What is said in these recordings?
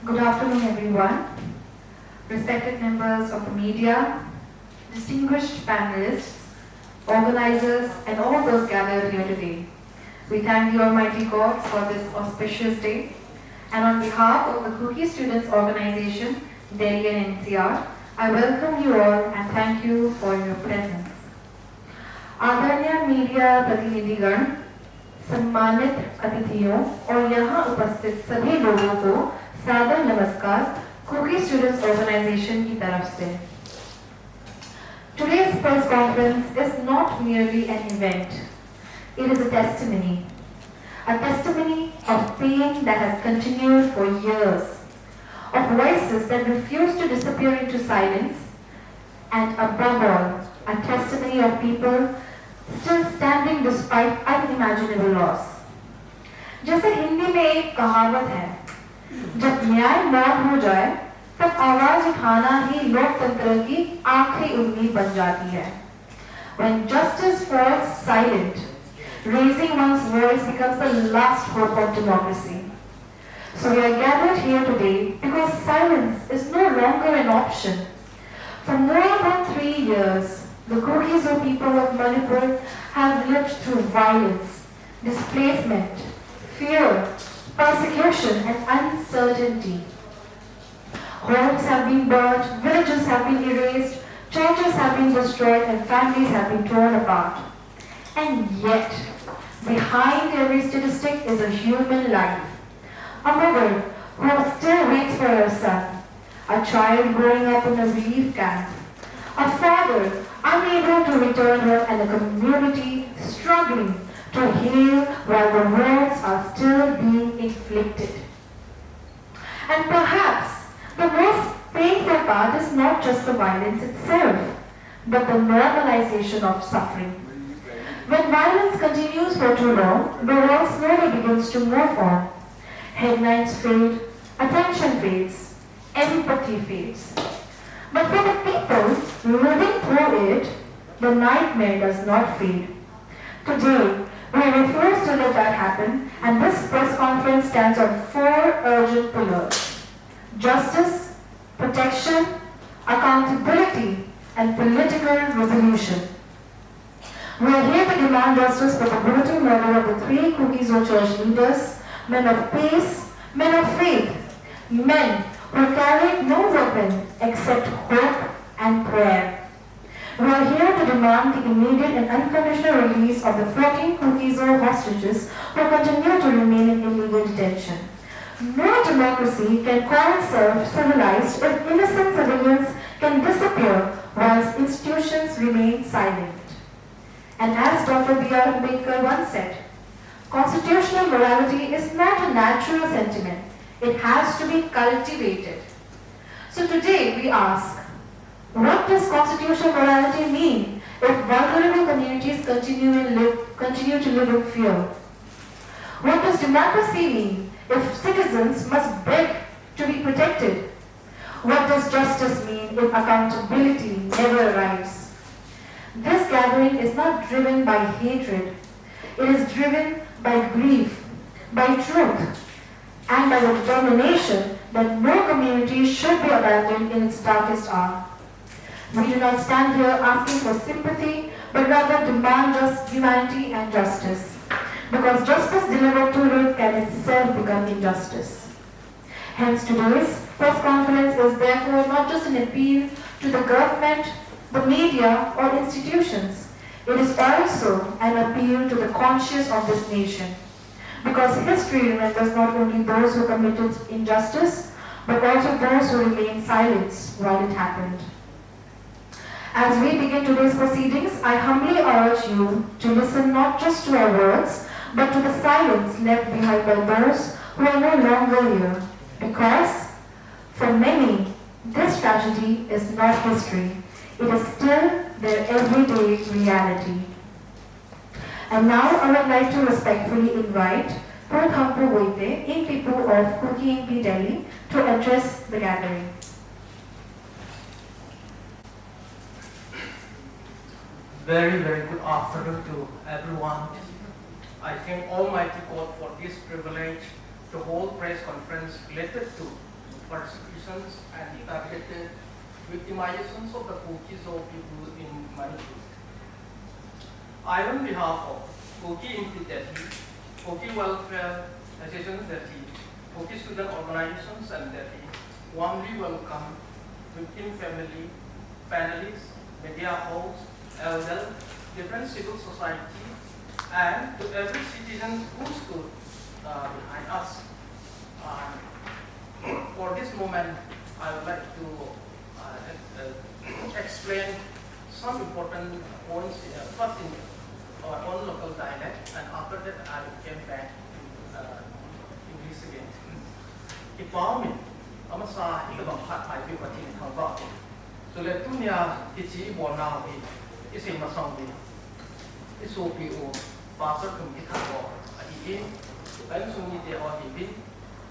Good afternoon, everyone. Respected members of the media, distinguished panelists, organizers, and all those gathered here today. We thank the Almighty God for this auspicious day. And on behalf of the Cookie Students Organization, D&NCR, I welcome you all and thank you for your presence. आदरणीय media प्रतिनिधिगण, सम्मानित अतिथियों और यहाँ उपस्थित सभी लोगों को सादर नमस्कार कुकी स्टूडेंट्स ऑर्गेनाइजेशन की तरफ से। Today's press conference is not merely an event. It is a testimony of pain that has continued for years, of voices that refuse to disappear into silence, and above all, a testimony of people still standing despite unimaginable loss. जैसे हिंदी में एक कहावत है, जब न्याय मौत हो जाए तब आवाज उठाना ही लोकतंत्र की आखिरी उम्मीद बन जाती है. When justice falls silent, raising one's voice becomes the last hope of democracy. So we are gathered here today because silence is no longer an option. For more than 3 years, the Kokizo people of Manipur have lived through violence, displacement, fear, persecution, and uncertainty. Homes have been burnt, villages have been erased, churches have been destroyed, and families have been torn apart. And yet, behind every statistic is a human life. A mother who still waits for her son, a child growing up in a relief camp, a father unable to return her, and a community struggling to heal while the wounds are still being inflicted. And perhaps the most painful part is not just the violence itself, but the normalization of suffering. When violence continues for too long, the world slowly begins to move on. Headlines fade, attention fades, empathy fades. But for the people living through it, the nightmare does not fade. Today, we refuse to let that happen, and this press conference stands on 4 urgent pillars: justice, protection, accountability, and political resolution. We are here to demand justice for the brutal murder of the 3 Kokizo church leaders, men of peace, men of faith, men who carried no weapon except hope and prayer. We are here to demand the immediate and unconditional release of the 14 Kokizo hostages who continue to remain in illegal detention. No democracy can call itself civilized if innocent civilians can disappear whilst institutions remain silent. And as Dr. B.R. Ambedkar once said, constitutional morality is not a natural sentiment. It has to be cultivated. So today we ask, what does constitutional morality mean if vulnerable communities continue to live in fear? What does democracy mean if citizens must beg to be protected? What does justice mean if accountability never arrives? This gathering is not driven by hatred. It is driven by grief, by truth, and by the determination that no community should be abandoned in its darkest hour. We do not stand here asking for sympathy, but rather demand just humanity and justice. Because justice delivered too late can itself become injustice. Hence today's press conference is therefore not just an appeal to the government, the media, or institutions. It is also an appeal to the conscience of this nation. Because history remembers not only those who committed injustice, but also those who remained silent while it happened. As we begin today's proceedings, I humbly urge you to listen not just to our words, but to the silence left behind by those who are no longer here. Because, for many, this tragedy is not history. It is still their everyday reality. And now I would like to respectfully invite Pradhampu Woite, Inpipu of Kuki Inpi Delhi, to address the gathering. Very, very good afternoon to everyone. I thank Almighty God for this privilege to hold press conference related to persecutions and targeted victimizations of the Kuki-Zo people in Manipur. I, on behalf of Kuki Inti Delhi, Kuki Welfare Association Delhi, Kuki Student Organizations and Delhi, warmly welcome victim family, panelists, media hosts, elders, different civil society, and to every citizen who stood behind us. For this moment, I would like to explain some important points first in our own local dialect, and after that I will get back to English again. Ipamin, amasa ikabang hat ay biwatin kang ba. So let tunya iti bona wi isi masang bi. Iso PO pastor kum ikabo ati ay sungi te o ibin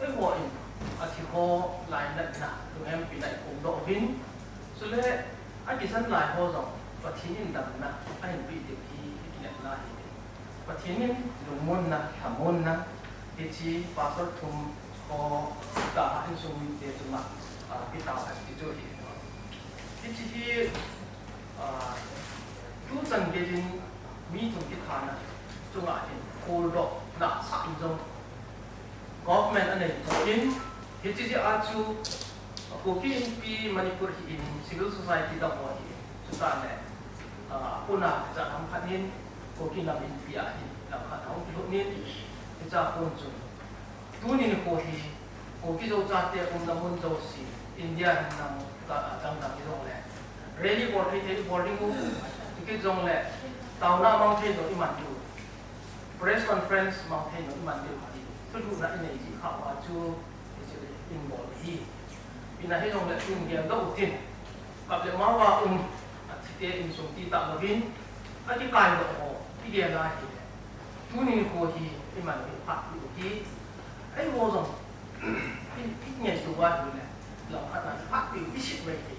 ay mo in ati ho line na tungem pinai kum do bin. So le ati san lai ho zong patinin dam na ay bi te ki ikinet la hi. Patinin lumon na hamon na iti pastor kum ko ta hin sungi te tuma pitaw at ito hi. Iti tu chan gejin mi tung ki thana chunga hin kol do na sa injong government ane in iti achu Kuki in Manipur hi in civil society da ho hi chuta ne puna ja ham khanin Kuki nam in pi a hi na khatau ki nin ja pun chu tunin ko hi Kuki zo cha te um na mun zo si India nam ka jang na ki rong le really boarding ko ki jong le tauna mountain do iman du press conference mountain do iman du hi tu du na in ji kha wa chu in bo hi ina hi jong le tin ge do tin kap le ma wa te in sum ti ta lo bin a ti kai do ho ti ge la hi tu ni ko hi iman hi pa du ki ai wo jong in nyen tu wa du le lo kha na pa ti shit we ti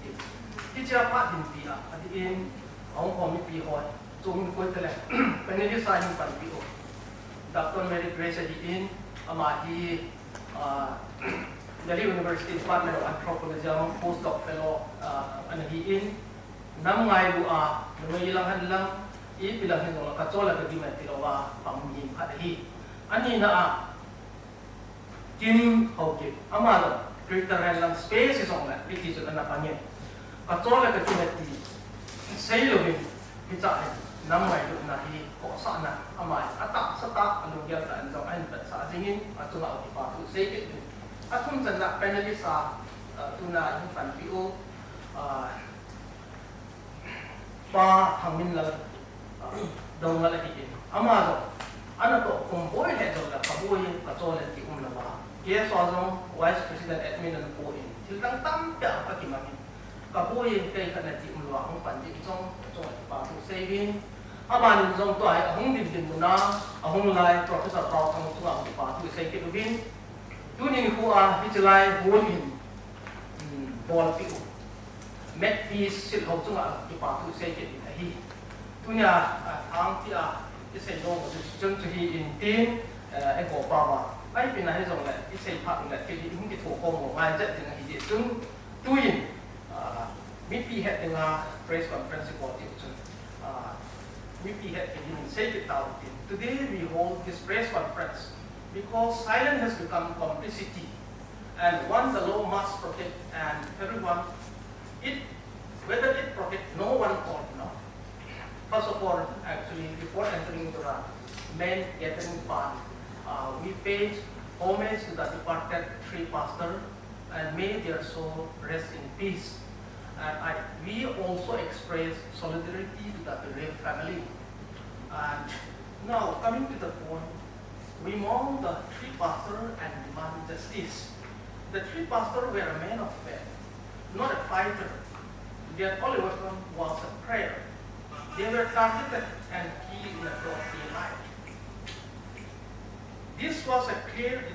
ที่จะพาดินปีอ่ะอันที่เองเอาของมีปีหอยจงคุยกันเลยเป็นที่สายหินปันปีโอดับต้นเมริเกรซที่เองอามาที่Delhi University Department of Anthropology ของ postdoc fellow อันที่เองน้ำไงบัวมันไม่ยังหันหลังอีปีหลังเห็นเรากระโจนแล้วก็ดีเหมือนที่เราว่าปังยิงพัดที่อันนี้นะกินเขาเก็บอามาเลยกรีตเรนลัง space ที่ส่งแหละวิธีจุดนั้นปังยิงกระโจนแล้วก็กินที่เซลล์วินพิจารณาน้ำใหม่ดูนะที่ก่อสร้างนะอามาอัตตาสตาอันนู้นยังแต่อันเราอันเป็นสาจริงอันจุดเอาที่ปาตุเซกิดูอันทุ่มจันทร์เป็นลิซ่าตุนาอินฟันฟิโอปาทางมินละดงละที่อามาดูอันนั้นตัวคุมบอยเหตุละขบวยกระโจนที่อุ้มละว่าเกี่ยสอจง Vice President Admin นั่นโอยที่ตั้งตั้มเปียกกินมากินกับผู้ยิงเตะขณะที่มันว่าของปันจิตจงป่าถูกเซวินอาบานิจงตัวไอ้ห้องดินมุนาห้องไลน์ Professor เราทำตัวป่าถูกเซกิบินตัวนี้หัวพิจารณาหัวหินบอลปิวเม็ดพีสิลเขาจงที่ป่าถูกเซกิบินไอ้ตัวนี้ทางที่ที่เซโน่จนจุดอินทีนไอ้หัวป่าว่าไอ้เป็นอะไรจงเลยที่เซพักเลยที่หุ้นที่ถูกโกงงานจะถึงไอ้ที่จงตัวยินwe had in a press conference about it. We had in say it out. Today we hold this press conference because silence has become complicity, and one the law must protect and everyone. Whether it protect no one or not. First of all, actually, before entering into the main gathering part, we paid homage to the departed three pastors and may their soul rest in peace. And we also express solidarity to the bereaved family. And now, coming to the point, we mourn the three pastors and demand justice. The three pastors were a man of faith, not a fighter. Their only weapon was a prayer. They were targeted and killed in a broad daylight. This was a clear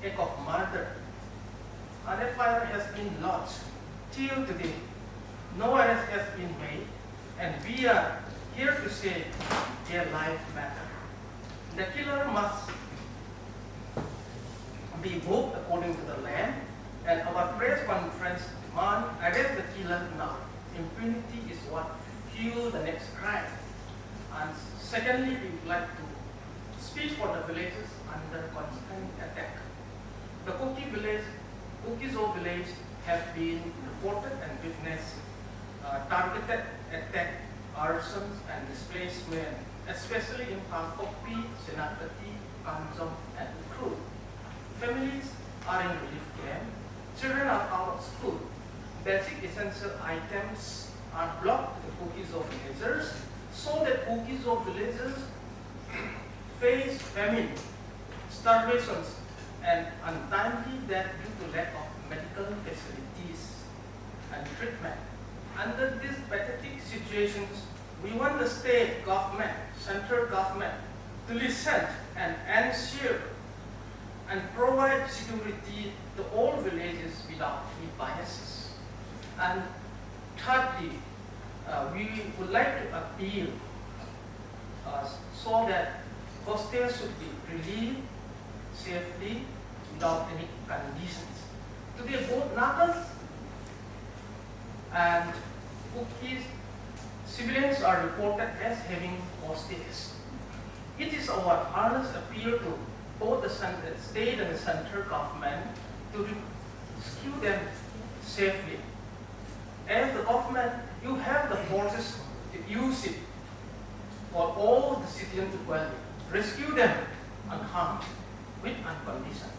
act of murder. And a fire has been lodged. Till today, no arrest has been made, and we are here to say their life matter. The killer must be booked according to the land, And our press conference demand arrest the killer now. Impunity is what fuels the next crime. And secondly, we would like to speak for the villages under constant attack. The Kukizo village have been reported and witnessed targeted attack, arsons and displacement, especially in Pangkopi, Senapati, Kanjong and Krut. Families are in relief camp, children are out of school, basic essential items are blocked to the Kukizo villagers, so that Kukizo villagers face famine, starvations, and untimely death due to lack of medical facilities and treatment. Under these pathetic situations, we want the state government, central government, to listen and ensure and provide security to all villages without any biases. And thirdly, we would like to appeal so that hostages should be relieved safely without any conditions. Today, both Nagas and Kukis civilians are reported as having hostages. It is our earnest appeal to both the state and the central government to rescue them safely. As the government, you have the forces to use it for all the citizens equally. Rescue them unharmed with unconditioned.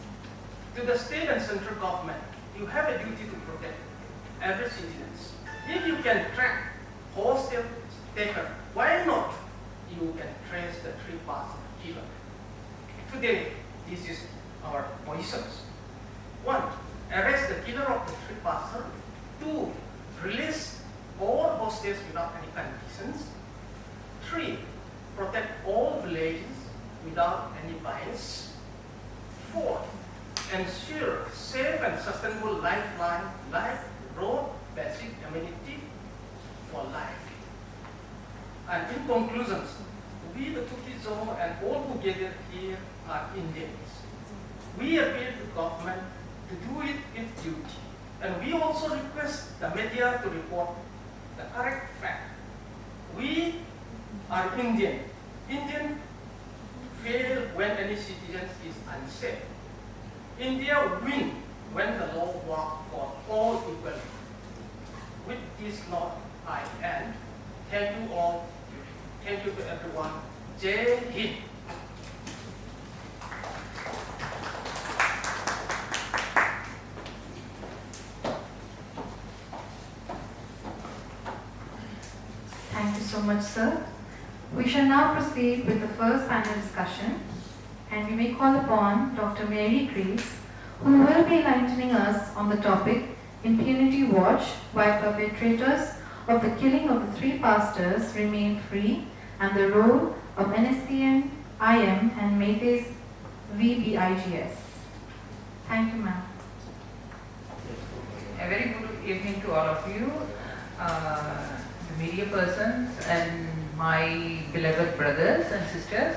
To the state and central government, you have a duty to protect every citizen. If you can track hostage taker, why not you can trace the three paths killer? Today, this is our positions. 1. Arrest the killer of the three passer. 2. Release all hostages without any conditions. 3. Protect all villages without any bias. 4. Ensure safe and sustainable lifeline, life, road, basic amenity for life. And in conclusions, we the Kukizo and all who gather here are Indians. We appeal to government to do it its duty. And we also request the media to report the correct fact. We are Indian. Indian fail when any citizen is unsafe. India win when the law works for all equally. With this note, I end. Thank you all. Thank you to everyone. Jai Hind. Thank you so much, sir. We shall now proceed with the first panel discussion, and we may call upon Dr. Mary Grace, who will be enlightening us on the topic Impunity Watch, why perpetrators of the killing of the three pastors remain free, and the role of NSCN, IM, and Meite's VBIGS. Thank you, ma'am. A very good evening to all of you, the media persons and my beloved brothers and sisters,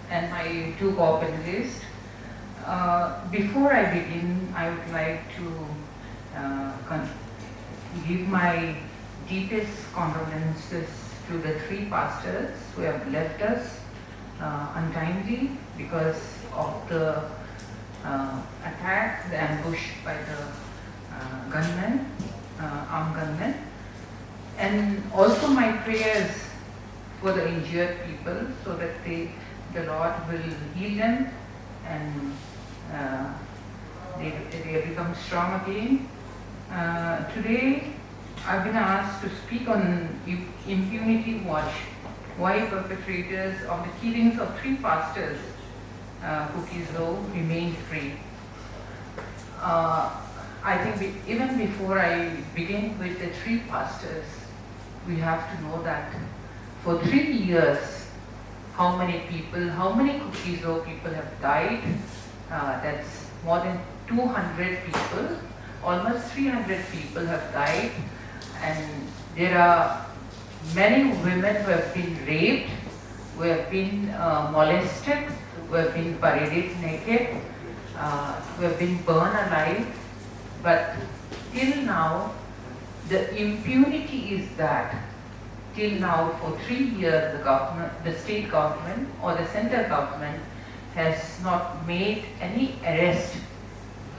and my two co-panelists. Before I begin, I would like to give my deepest condolences to the three pastors who have left us untimely because of the attack, the ambush by the gunmen, armed gunmen. And also my prayers for the injured people so that the Lord will heal them and they become strong again. Today I've been asked to speak on Impunity Watch, why perpetrators of the killings of three pastors, Kukizo, remain free. I think even before I begin with the three pastors, we have to know that for 3 years, how many Kukizo people have died. That's more than 200 people, almost 300 people have died, and there are many women who have been raped, who have been molested, who have been paraded naked, who have been burned alive. But till now, the impunity is that till now for 3 years the state government or the central government has not made any arrest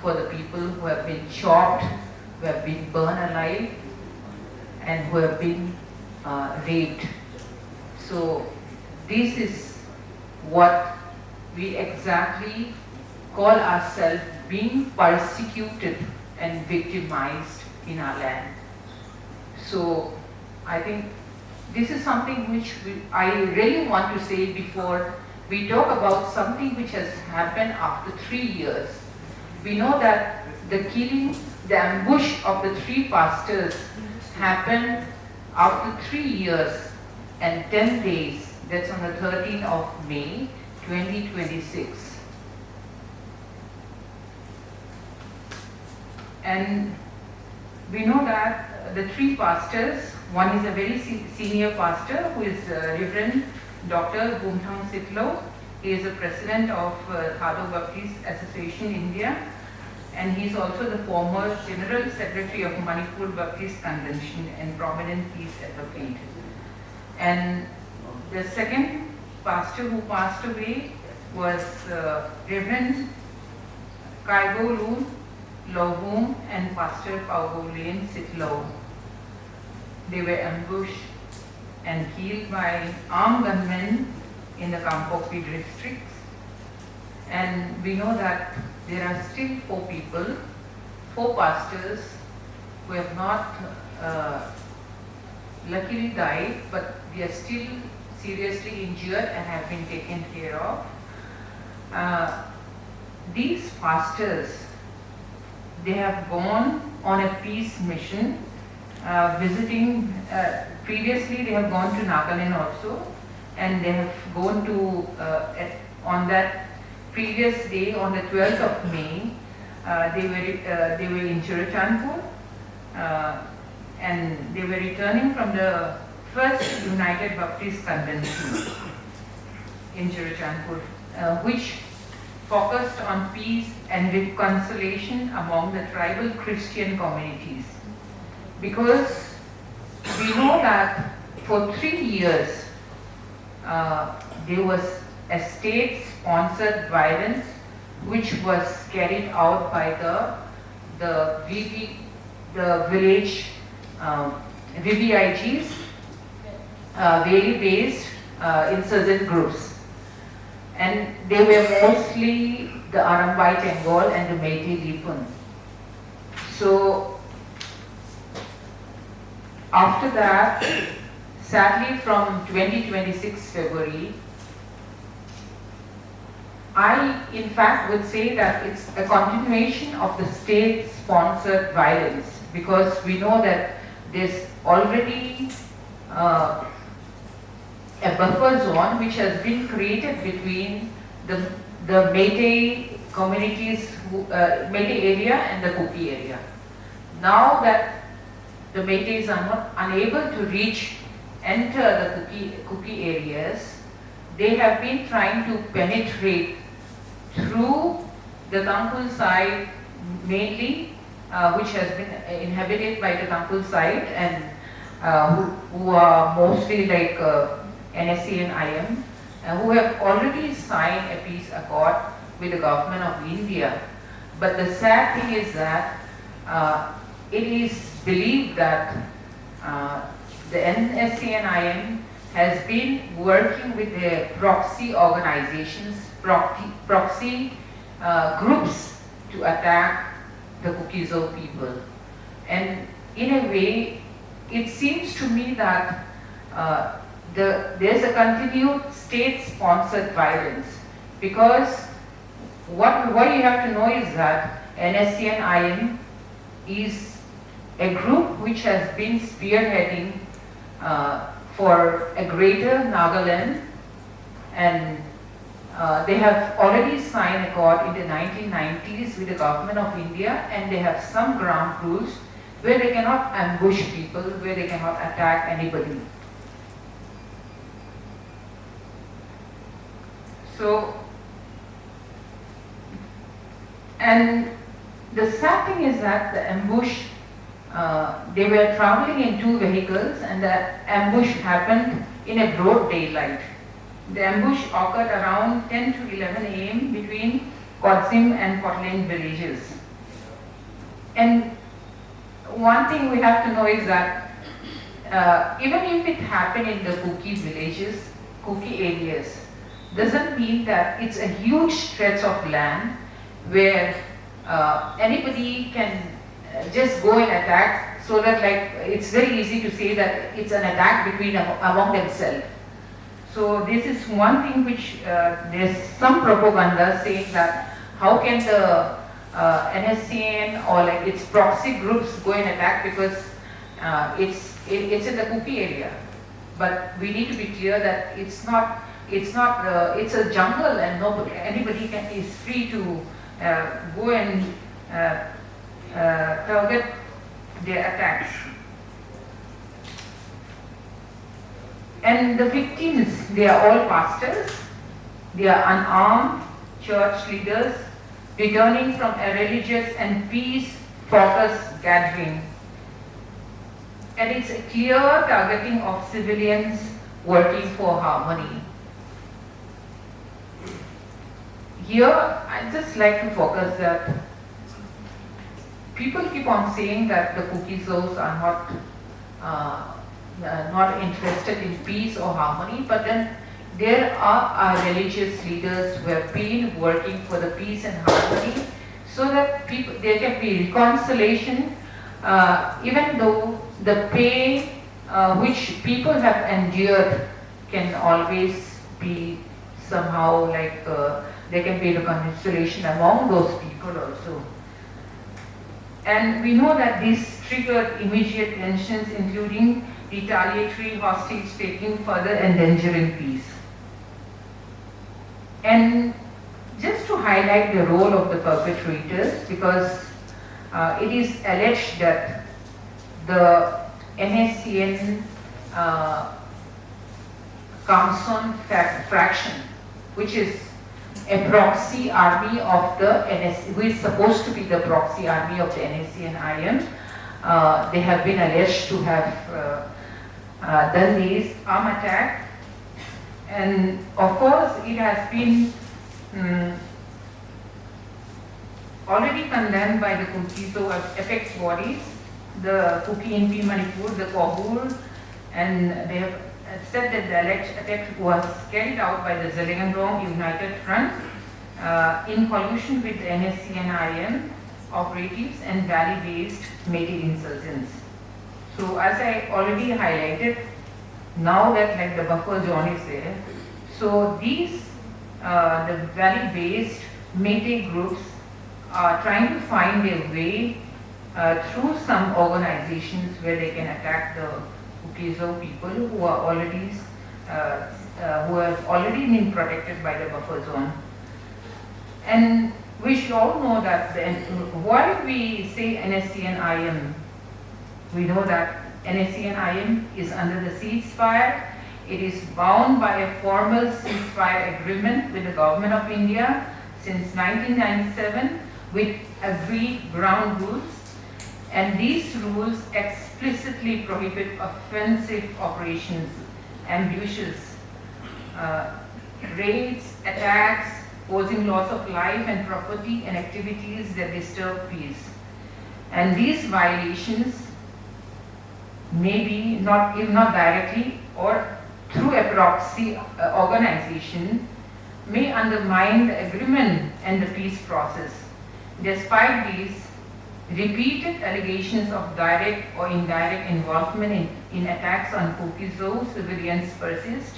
for the people who have been chopped, who have been burned alive, and who have been raped. So this is what we exactly call ourselves being persecuted and victimized in our land. So I think this is something which I really want to say before we talk about something which has happened after 3 years. We know that the killing, the ambush of the 3 pastors happened after 3 years and 10 days. That's on the 13th of May 2026. And we know that the 3 pastors, one is a very senior pastor who is Reverend Dr. Bumthang Sitlo. He is the president of Thado Baptist Association India, and he is also the former General Secretary of Manipur Baptist Convention and prominent peace advocate. And the second pastor who passed away was Reverend Kaigo Loon Lohum and Pastor Pauline Sitlo. They were ambushed and killed by armed gunmen in the Kampokpi districts. And we know that there are still 4 people, 4 pastors who have not luckily died, but they are still seriously injured and have been taken care of. These pastors, they have gone on a peace mission, visiting, previously they have gone to Nagaland also, and they have gone to, on that previous day, on the 12th of May, they were in Chirachandpur, and they were returning from the first United Baptist Convention in Chirachandpur, which focused on peace and reconciliation among the tribal Christian communities. Because we know that for 3 years there was a state-sponsored violence which was carried out by the village VBIGs, valley-based insurgent groups. And they were mostly the Arambai Tengol and the Meitei Lipun. So after that, sadly from 2026 February, I in fact would say that it's a continuation of the state-sponsored violence, because we know that there's already a buffer zone which has been created between the Meitei communities, Meitei area and the Kuki area. Now that the Meiteis are not unable to enter the Kuki areas, they have been trying to penetrate through the Tangkul side mainly, which has been inhabited by the Tangkul side, and who are mostly like NSC and IM, who have already signed a peace accord with the government of India. But the sad thing is that it is believed that the NSC and IM has been working with the proxy organizations, proxy groups to attack the Kukizo people. And in a way, it seems to me that there's a continued state-sponsored violence, because what you have to know is that NSC and IM is a group which has been spearheading for a greater Nagaland, and they have already signed a accord in the 1990s with the government of India, and they have some ground rules where they cannot ambush people, where they cannot attack anybody. So, and The sad thing is that the ambush, they were traveling in 2 vehicles and the ambush happened in a broad daylight. The ambush occurred around 10 to 11 a.m. between Kodsim and Kotling villages. And one thing we have to know is that even if it happened in the Kuki villages, Kuki areas, doesn't mean that it's a huge stretch of land where anybody can just go and attack, so that like it's very easy to say that it's an attack between among themselves. So this is one thing which there's some propaganda saying that how can the NSCN or like its proxy groups go and attack because it's in the Kuki area. But we need to be clear that it's a jungle and anybody is free to go and target their attacks. And the victims, they are all pastors, they are unarmed church leaders returning from a religious and peace-focused gathering. And it's a clear targeting of civilians working for harmony. Here, I'd just like to focus that people keep on saying that the Kukizos are not interested in peace or harmony, but then there are our religious leaders who have been working for the peace and harmony so that there can be reconciliation, even though the pain which people have endured can always be somehow like there can be reconciliation among those people also. And we know that this triggered immediate tensions, including retaliatory hostage taking, further endangering peace. And just to highlight the role of the perpetrators, because it is alleged that the NSCN Kamson fraction, which is a proxy army of the NSC, who is supposed to be the proxy army of the NSCN-IM, they have been alleged to have done this arm attack. And of course, it has been already condemned by the Kukizo apex bodies, the Kuki NP Manipur, the Kohur, and they have said that the alleged attack was carried out by the Zhelengaong United Front in collusion with the NSCN-IM operatives and valley-based Metis insurgents. So as I already highlighted, now that like the buffer zone is there, so these the valley-based Metis groups are trying to find a way through some organizations where they can attack the Kukizo people who are already who have already been protected by the buffer zone. And we should all know that why we say NSCN-IM, we know that NSCN-IM is under the ceasefire. It is bound by a formal ceasefire agreement with the government of India since 1997 with agreed ground rules. And these rules explicitly prohibit offensive operations, ambushes, raids, attacks, causing loss of life and property, and activities that disturb peace. And these violations may be not, if not directly or through a proxy organization, may undermine the agreement and the peace process. Despite these, repeated allegations of direct or indirect involvement in attacks on Kukizo civilians persist,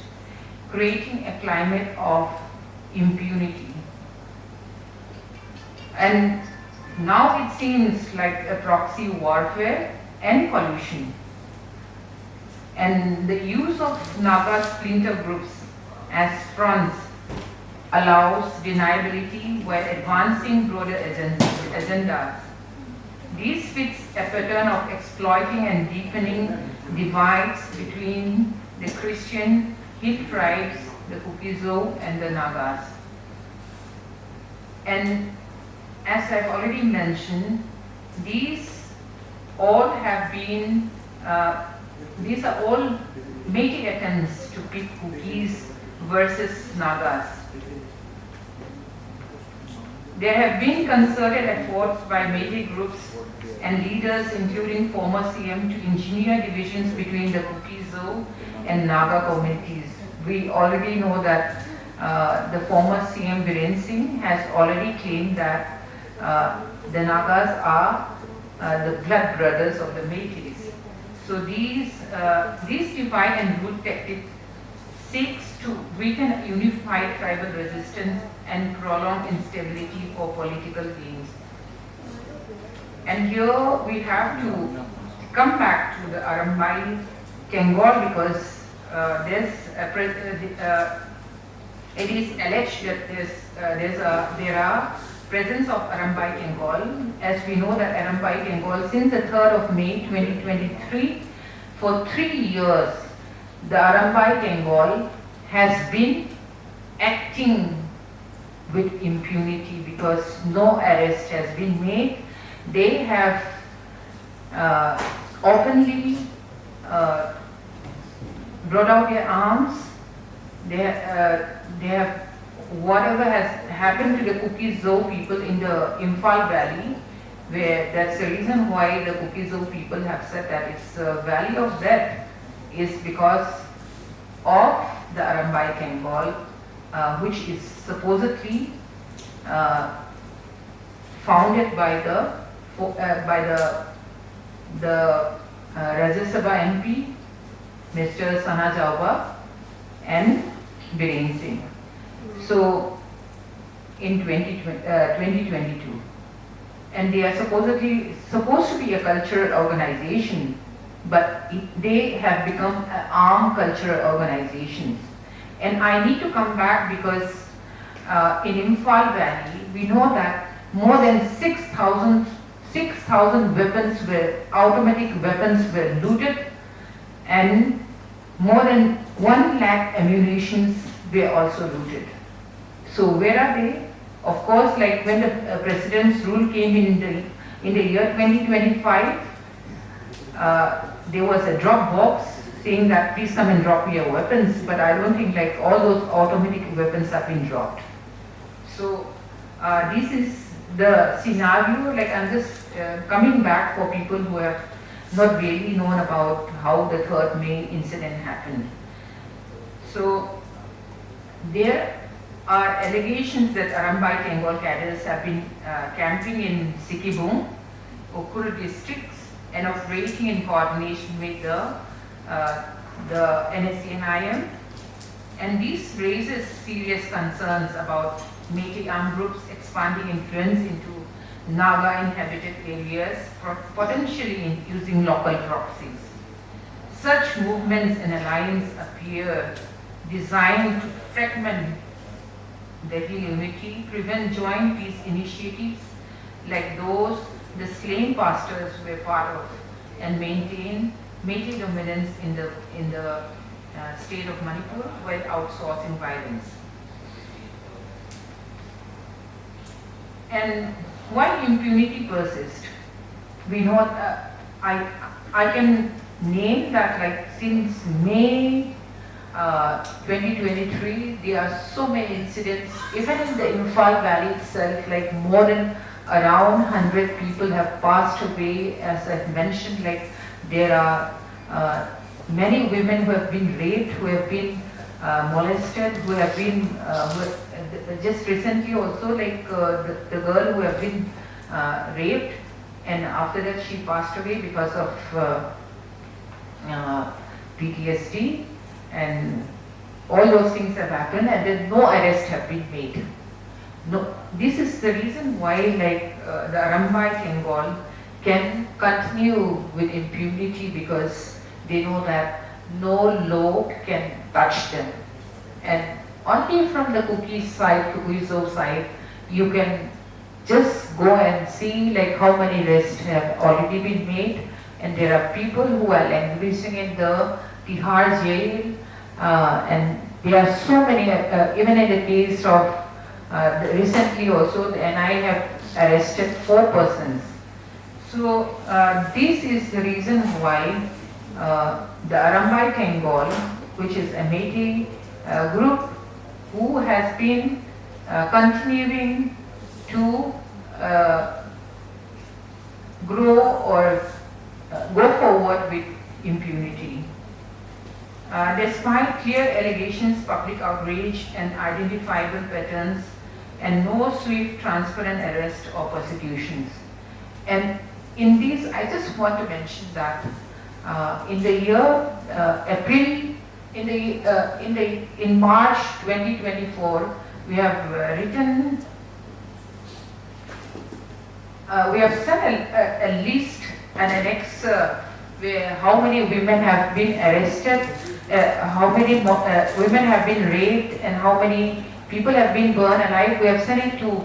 creating a climate of impunity. And now it seems like a proxy warfare and collusion. And the use of Naga splinter groups as fronts allows deniability while advancing broader agendas. This fits a pattern of exploiting and deepening divides between the Christian hill tribes, the Kukizo and the Nagas. And as I've already mentioned, these all have been, these are all mating attempts to pit Kukis versus Nagas. There have been concerted efforts by Meitei groups and leaders, including former CM, to engineer divisions between the Kuki-Zo and Naga communities. We already know that the former CM Viren Singh has already claimed that the Nagas are the blood brothers of the Meiteis. So these divide and rule tactic seeks to weaken unified tribal resistance and prolong instability for political gains. And here we have to come back to the Arambai Kengol because it is alleged that there are presence of Arambai Kengol. As we know that Arambai Kengol since the 3rd of May 2023, for 3 years, the Arambai Kengol has been acting with impunity because no arrest has been made. They have openly brought out their arms. They have whatever has happened to the Kuki-Zo people in the Imphal Valley, where that's the reason why the Kuki-Zo people have said that it's a valley of death, is because of the Arambai Kengol, which is supposedly founded by the Rajya Sabha MP, Mr. Sana Jauba and Biren Singh. So in 2022, and they are supposed to be a cultural organization, but they have become armed cultural organizations. And I need to come back because in Imphal Valley, we know that more than 6,000 weapons automatic weapons were looted, and more than 1 lakh ammunitions were also looted. So where are they? Of course, like when the president's rule came in the year 2025, there was a drop box saying that please come and drop your weapons, but I don't think like all those automatic weapons have been dropped. So this is the scenario. Like I'm just coming back for people who have not really known about how the 3rd May incident happened. So there are allegations that Arambai Kengol cadres have been camping in Sikibung, Ukkur districts, and operating in coordination with the NSCNIM. And this raises serious concerns about Meitei armed groups expanding influence into Naga inhabited areas, potentially using local proxies. Such movements and alliances appear designed to fragment the hill unity, prevent joint peace initiatives like those the slain pastors were part of, and maintain Meitei dominance in the state of Manipur while outsourcing violence. And while impunity persists, we know I can name that like since May 2023, there are so many incidents. Even in the Imphal Valley itself, like more than around 100 people have passed away. As I've mentioned, like there are many women who have been raped, who have been molested, who have been just recently also like the girl who have been raped, and after that she passed away because of PTSD, and all those things have happened, and then no arrest have been made. No, this is the reason why like the Arambai Kengol can continue with impunity, because they know that no law can touch them. And only from the Kuki-Zo side, you can just go and see like how many arrests have already been made, and there are people who are languishing in the Tihar jail, and there are so many, even in the case of recently also, and I have arrested 4 persons. So this is the reason why the Arambai Tengol, which is a Métis group who has been continuing to grow or go forward with impunity. Despite clear allegations, public outrage and identifiable patterns, and no swift, transparent arrest or persecutions. And in these, I just want to mention that in the year in March 2024, we have we have sent a list and annex where how many women have been arrested, how many women have been raped, and how many people have been burned alive. We have sent it to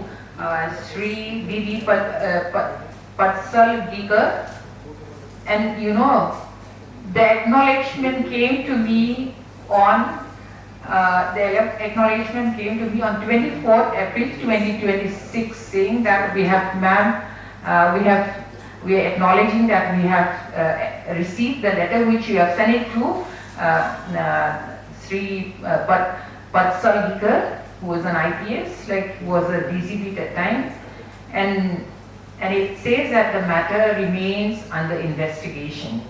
Sri Didi Patsalgikar, and you know, the acknowledgement came to me on 24th April 2026, saying that we have, ma'am, we are acknowledging that we have received the letter which you have sent it to Sri Patsalgikar, who was an IPS, who was a DCP at that time, and it says that the matter remains under investigation.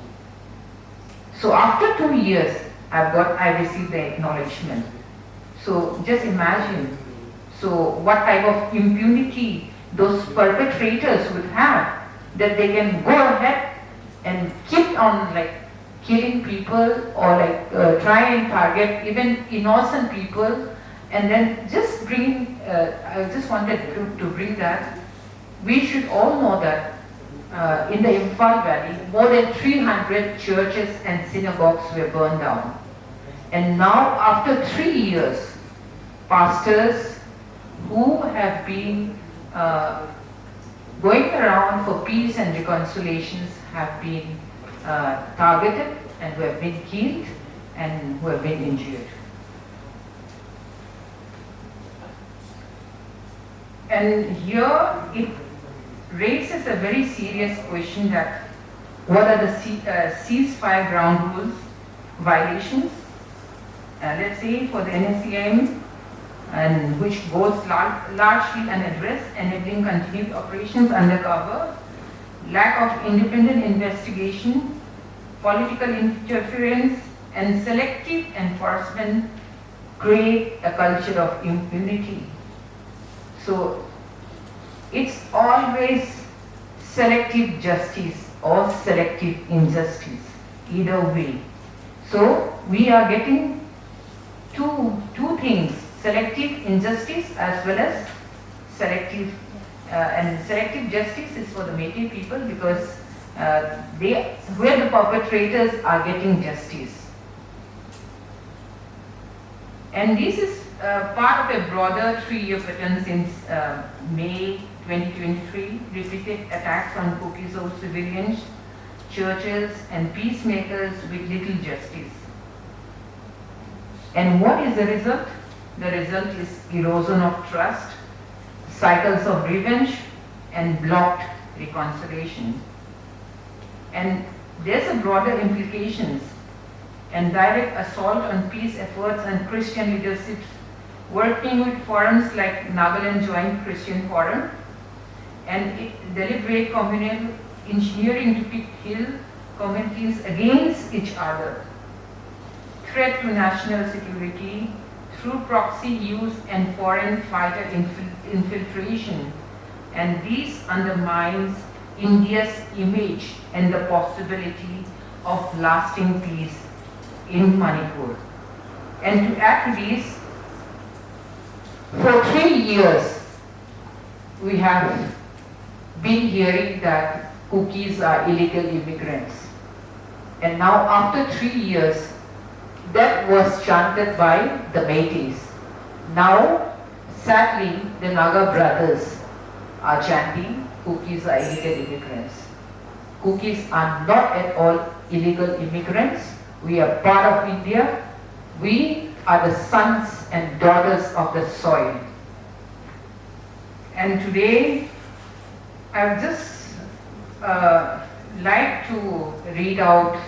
So after 2 years, I received the acknowledgement. So just imagine, so what type of impunity those perpetrators would have, that they can go ahead and keep on killing people, or try and target even innocent people, and then just bring, I just wanted to bring that, we should all know that in the Imphal Valley, more than 300 churches and synagogues were burned down. And now, after 3 years, pastors who have been going around for peace and reconciliations have been targeted, and who have been killed, and who have been injured. And here it raises a very serious question that what are the ceasefire ground rules violations? Let's say for the NSCM, and which goes largely unaddressed, enabling continued operations undercover, lack of independent investigation, political interference, and selective enforcement create a culture of impunity. So it's always selective justice or selective injustice, either way. So we are getting two things, selective injustice as well as selective, and selective justice is for the Métis people, because where the perpetrators are getting justice. And this is part of a broader 3-year pattern since May 2023, repeated attacks on Kukizo civilians, churches and peacemakers with little justice. And what is the result? The result is erosion of trust, cycles of revenge, and blocked reconciliation. And there's a broader implications, and direct assault on peace efforts and Christian leadership, working with forums like Nagaland Joint Christian Forum, and deliberate communal engineering to pit hill communities against each other, threat to national security through proxy use and foreign fighter infiltration, and this undermines India's image and the possibility of lasting peace in Manipur. And to add to this, for 3 years we have been hearing that Kukis are illegal immigrants. And now after 3 years, that was chanted by the Métis. Now, sadly, the Naga brothers are chanting Kukis are illegal immigrants. Kukis are not at all illegal immigrants. We are part of India. We are the sons and daughters of the soil. And today, I would just like to read out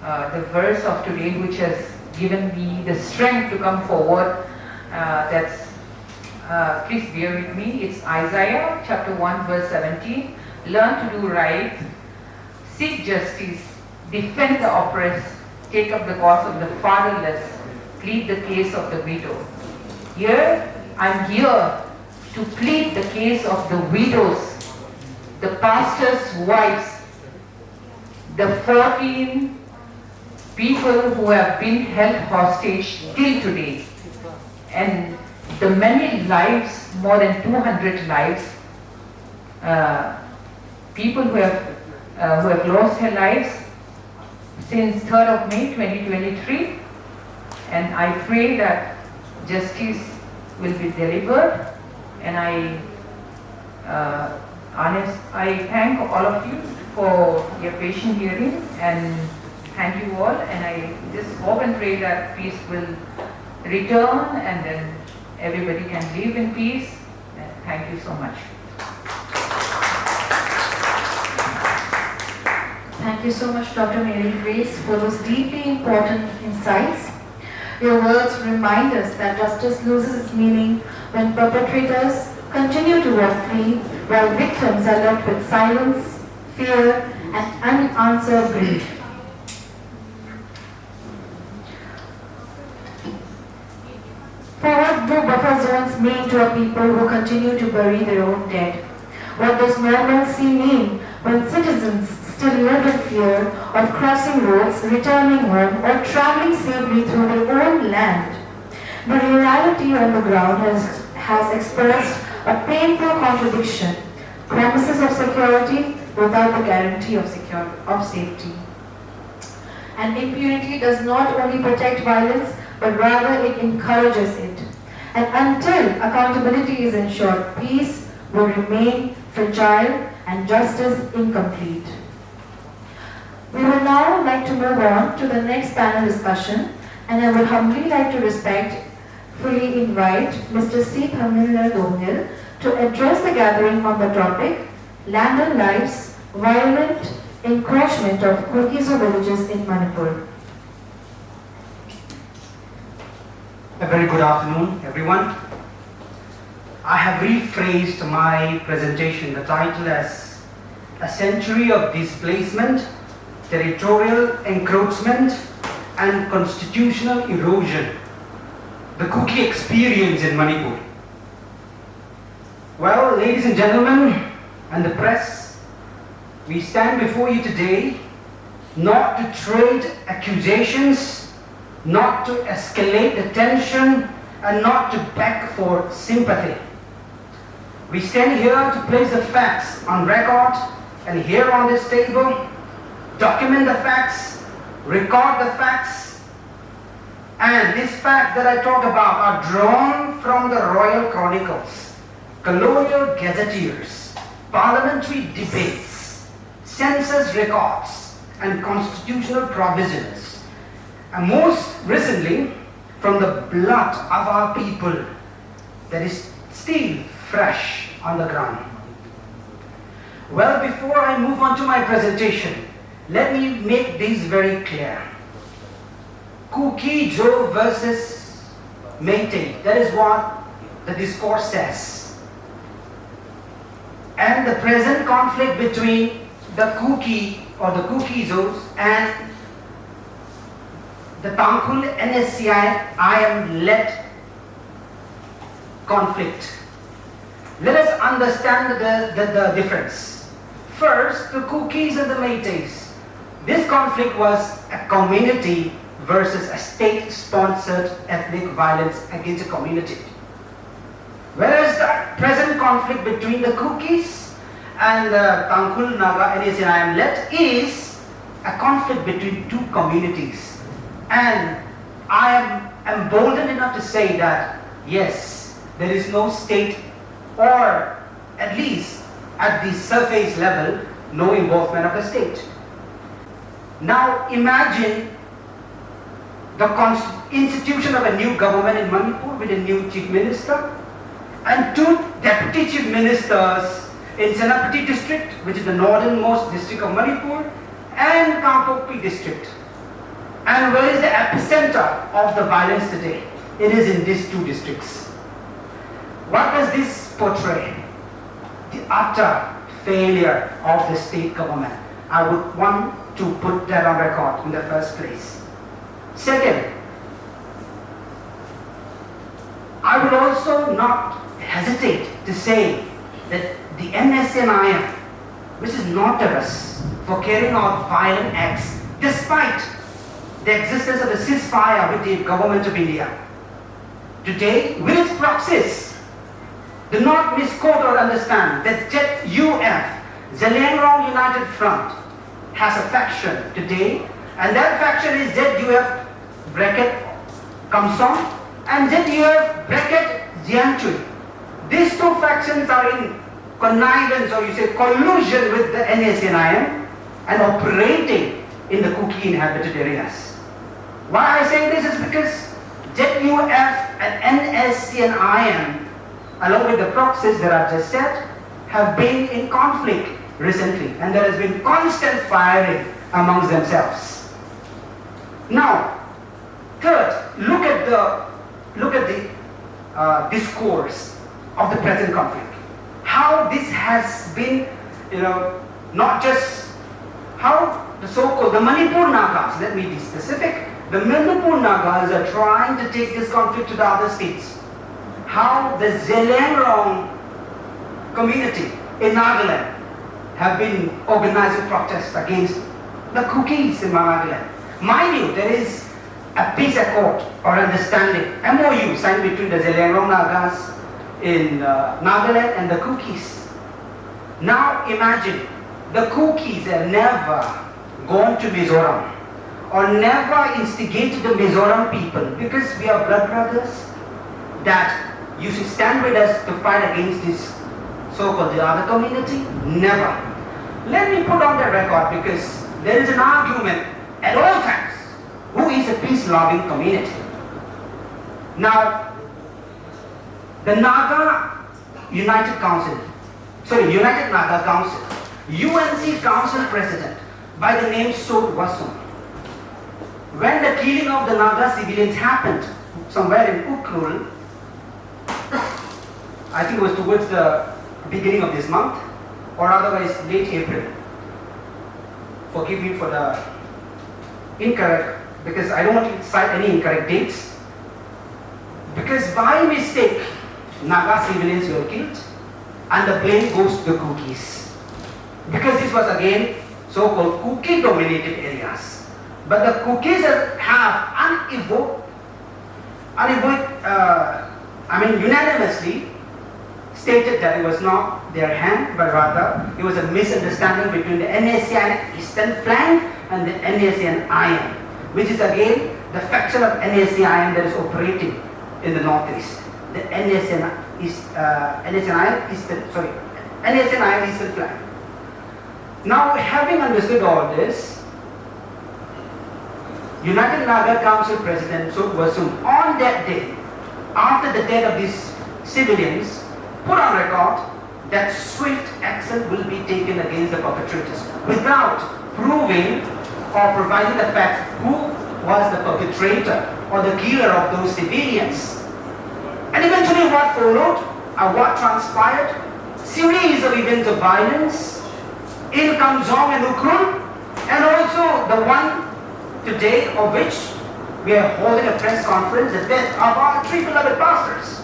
the verse of today, which has given me the strength to come forward. Please bear with me. It's Isaiah chapter 1 verse 17. Learn to do right, seek justice, defend the oppressed, take up the cause of the fatherless, plead the case of the widow. I'm here to plead the case of the widows, the pastors' wives, the 14 people who have been held hostage till today, and the many lives, more than 200 lives, people who have lost their lives since 3rd of May 2023, and I pray that justice will be delivered, and I thank all of you for your patient hearing, and thank you all, and I just hope and pray that peace will return and then everybody can live in peace. Thank you so much. Thank you so much, Dr. Mary Grace, for those deeply important insights. Your words remind us that justice loses its meaning when perpetrators continue to walk free, while victims are left with silence, fear, and unanswered grief. For what do buffer zones mean to a people who continue to bury their own dead? What does normalcy mean when citizens still live in fear of crossing roads, returning home, or traveling safely through their own land? The reality on the ground has expressed a painful contradiction: promises of security without the guarantee of safety. And impunity does not only protect violence, but rather it encourages it. And until accountability is ensured, peace will remain fragile and justice incomplete. We would now like to move on to the next panel discussion, and I would humbly like to respectfully invite Mr. C. Thamilnar Dongal to address the gathering on the topic, Land and Lives, Violent Encroachment of Kukizo Villages in Manipur. A very good afternoon, everyone. I have rephrased my presentation, the title as A Century of Displacement, Territorial Encroachment and Constitutional Erosion, the Kuki Experience in Manipur. Well, ladies and gentlemen, and the press, we stand before you today not to trade accusations, not to escalate the tension, and not to beg for sympathy. We stand here to place the facts on record, and here on this table, document the facts, record the facts, and these facts that I talk about are drawn from the royal chronicles, colonial gazetteers, parliamentary debates, census records, and constitutional provisions. And most recently, from the blood of our people that is still fresh on the ground. Well, before I move on to my presentation, let me make this very clear. Kuki-Jo versus Meitei, that is what the discourse says. And the present conflict between the Kuki or the Kuki-Zos and the Tangkhul NSCI I-am-led conflict. Let us understand the difference. First, the Kukis and the Meiteis. This conflict was a community versus a state-sponsored ethnic violence against a community. Whereas the present conflict between the Kukis and the Tangkhul Naga NSCI I-am-led is a conflict between two communities. And I am emboldened enough to say that, yes, there is no state, or at least at the surface level, no involvement of the state. Now imagine the institution of a new government in Manipur with a new chief minister and two deputy chief ministers in Senapati district, which is the northernmost district of Manipur, and Kangpokpi district. And where is the epicenter of the violence today? It is in these two districts. What does this portray? The utter failure of the state government. I would want to put that on record in the first place. Second, I would also not hesitate to say that the NSNIM, which is notorious for carrying out violent acts despite the existence of a ceasefire with the government of India, today, with its proxies, do not misquote or understand that ZUF, Zaliangrong United Front, has a faction today, and that faction is ZUF bracket Kamsong and ZUF bracket Jiantui. These two factions are in connivance, or you say collusion, with the NSNIM and operating in the Kuki inhabited areas. Why I say this is because ZUF and NSNIM, along with the proxies that I just said, have been in conflict recently, and there has been constant firing amongst themselves. Now, third, look at the discourse of the present conflict. How this has been, not just how the so-called the Manipur Nagas, let me be specific, the Manipur Nagas are trying to take this conflict to the other states. How the Zaliangrong community in Nagaland have been organizing protests against the Kukis in Nagaland. Mind you, there is a peace accord or understanding, MOU, signed between the Zaliangrong Nagas in Nagaland and the Kukis. Now imagine, the Kukis have never gone to Mizoram or never instigated the Mizoram people, because we are blood brothers, that you should stand with us to fight against this so-called the other community. Never. Let me put on the record, because there is an argument at all times, who is a peace-loving community. Now, the Naga United Naga Council, UNC Council President by the name Sod Wasum, when the killing of the Naga civilians happened somewhere in Ukrul, I think it was towards the beginning of this month, or otherwise late April. Forgive me for the incorrect, because I don't want to cite any incorrect dates. Because by mistake, Naga civilians were killed, and the blame goes to the Kukis. Because this was again so-called Kuki dominated areas. But the Kukis have unanimously stated that it was not their hand, but rather it was a misunderstanding between the NACN eastern flank and the NACN, which is again the faction of NACN that is operating in the northeast. The NACN eastern flank. Now, having understood all this, United Naga Council President Sod Wasum, on that day, after the death of these civilians, put on record that swift action will be taken against the perpetrators without proving or providing the fact who was the perpetrator or the killer of those civilians. And eventually what followed, what transpired, series of events of violence in Kamsong and Ukrul, and also the one today of which we are holding a press conference, the death of our three beloved pastors.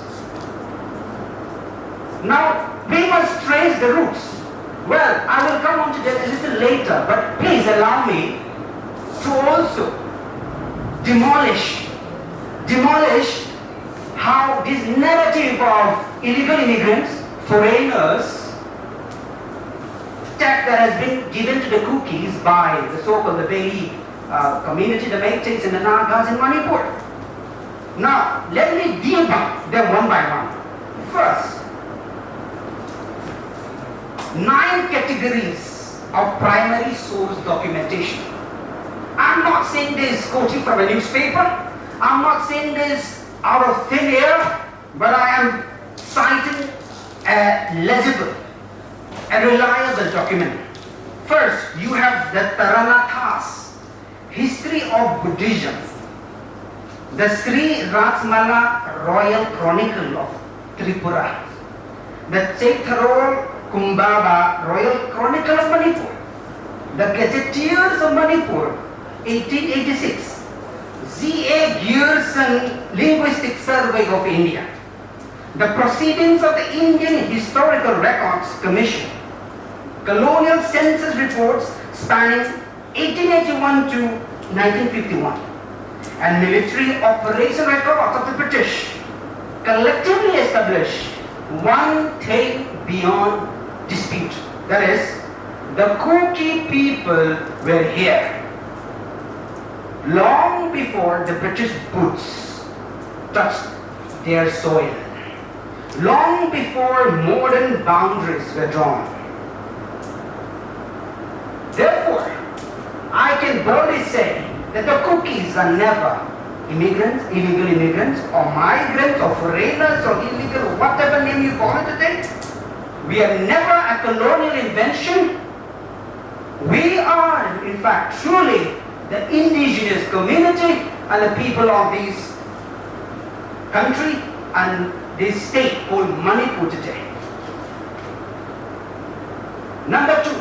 Now, we must trace the roots. Well, I will come on to that a little later, but please allow me to also demolish how this narrative of illegal immigrants, foreigners, tag that has been given to the Kukis by the so-called the Beli community, the Meiteis and the Nagas in Manipur. Now, let me debunk them one by one. First, 9 categories of primary source documentation. I'm not saying this quoting from a newspaper. I'm not saying this out of thin air, but I am citing a legible a reliable document. First, you have the Taranathas, History of Buddhism, the Sri Ratsmala Royal Chronicle of Tripura, the Chaitharol Kumbaba Royal Chronicle of Manipur, the Gazetteers of Manipur, 1886, Z.A. Gearson Linguistic Survey of India, the Proceedings of the Indian Historical Records Commission, colonial census reports spanning 1881 to 1951, and military operation records of the British collectively establish one thing beyond dispute. That is, the Kuki people were here long before the British boots touched their soil, long before modern boundaries were drawn. Therefore, I can boldly say that the Kukis are never immigrants, illegal immigrants, or migrants, or foreigners, or illegal, or whatever name you call it today. We are never a colonial invention. We are, in fact, truly the indigenous community and the people of this country and this state called Manipur today. Number two,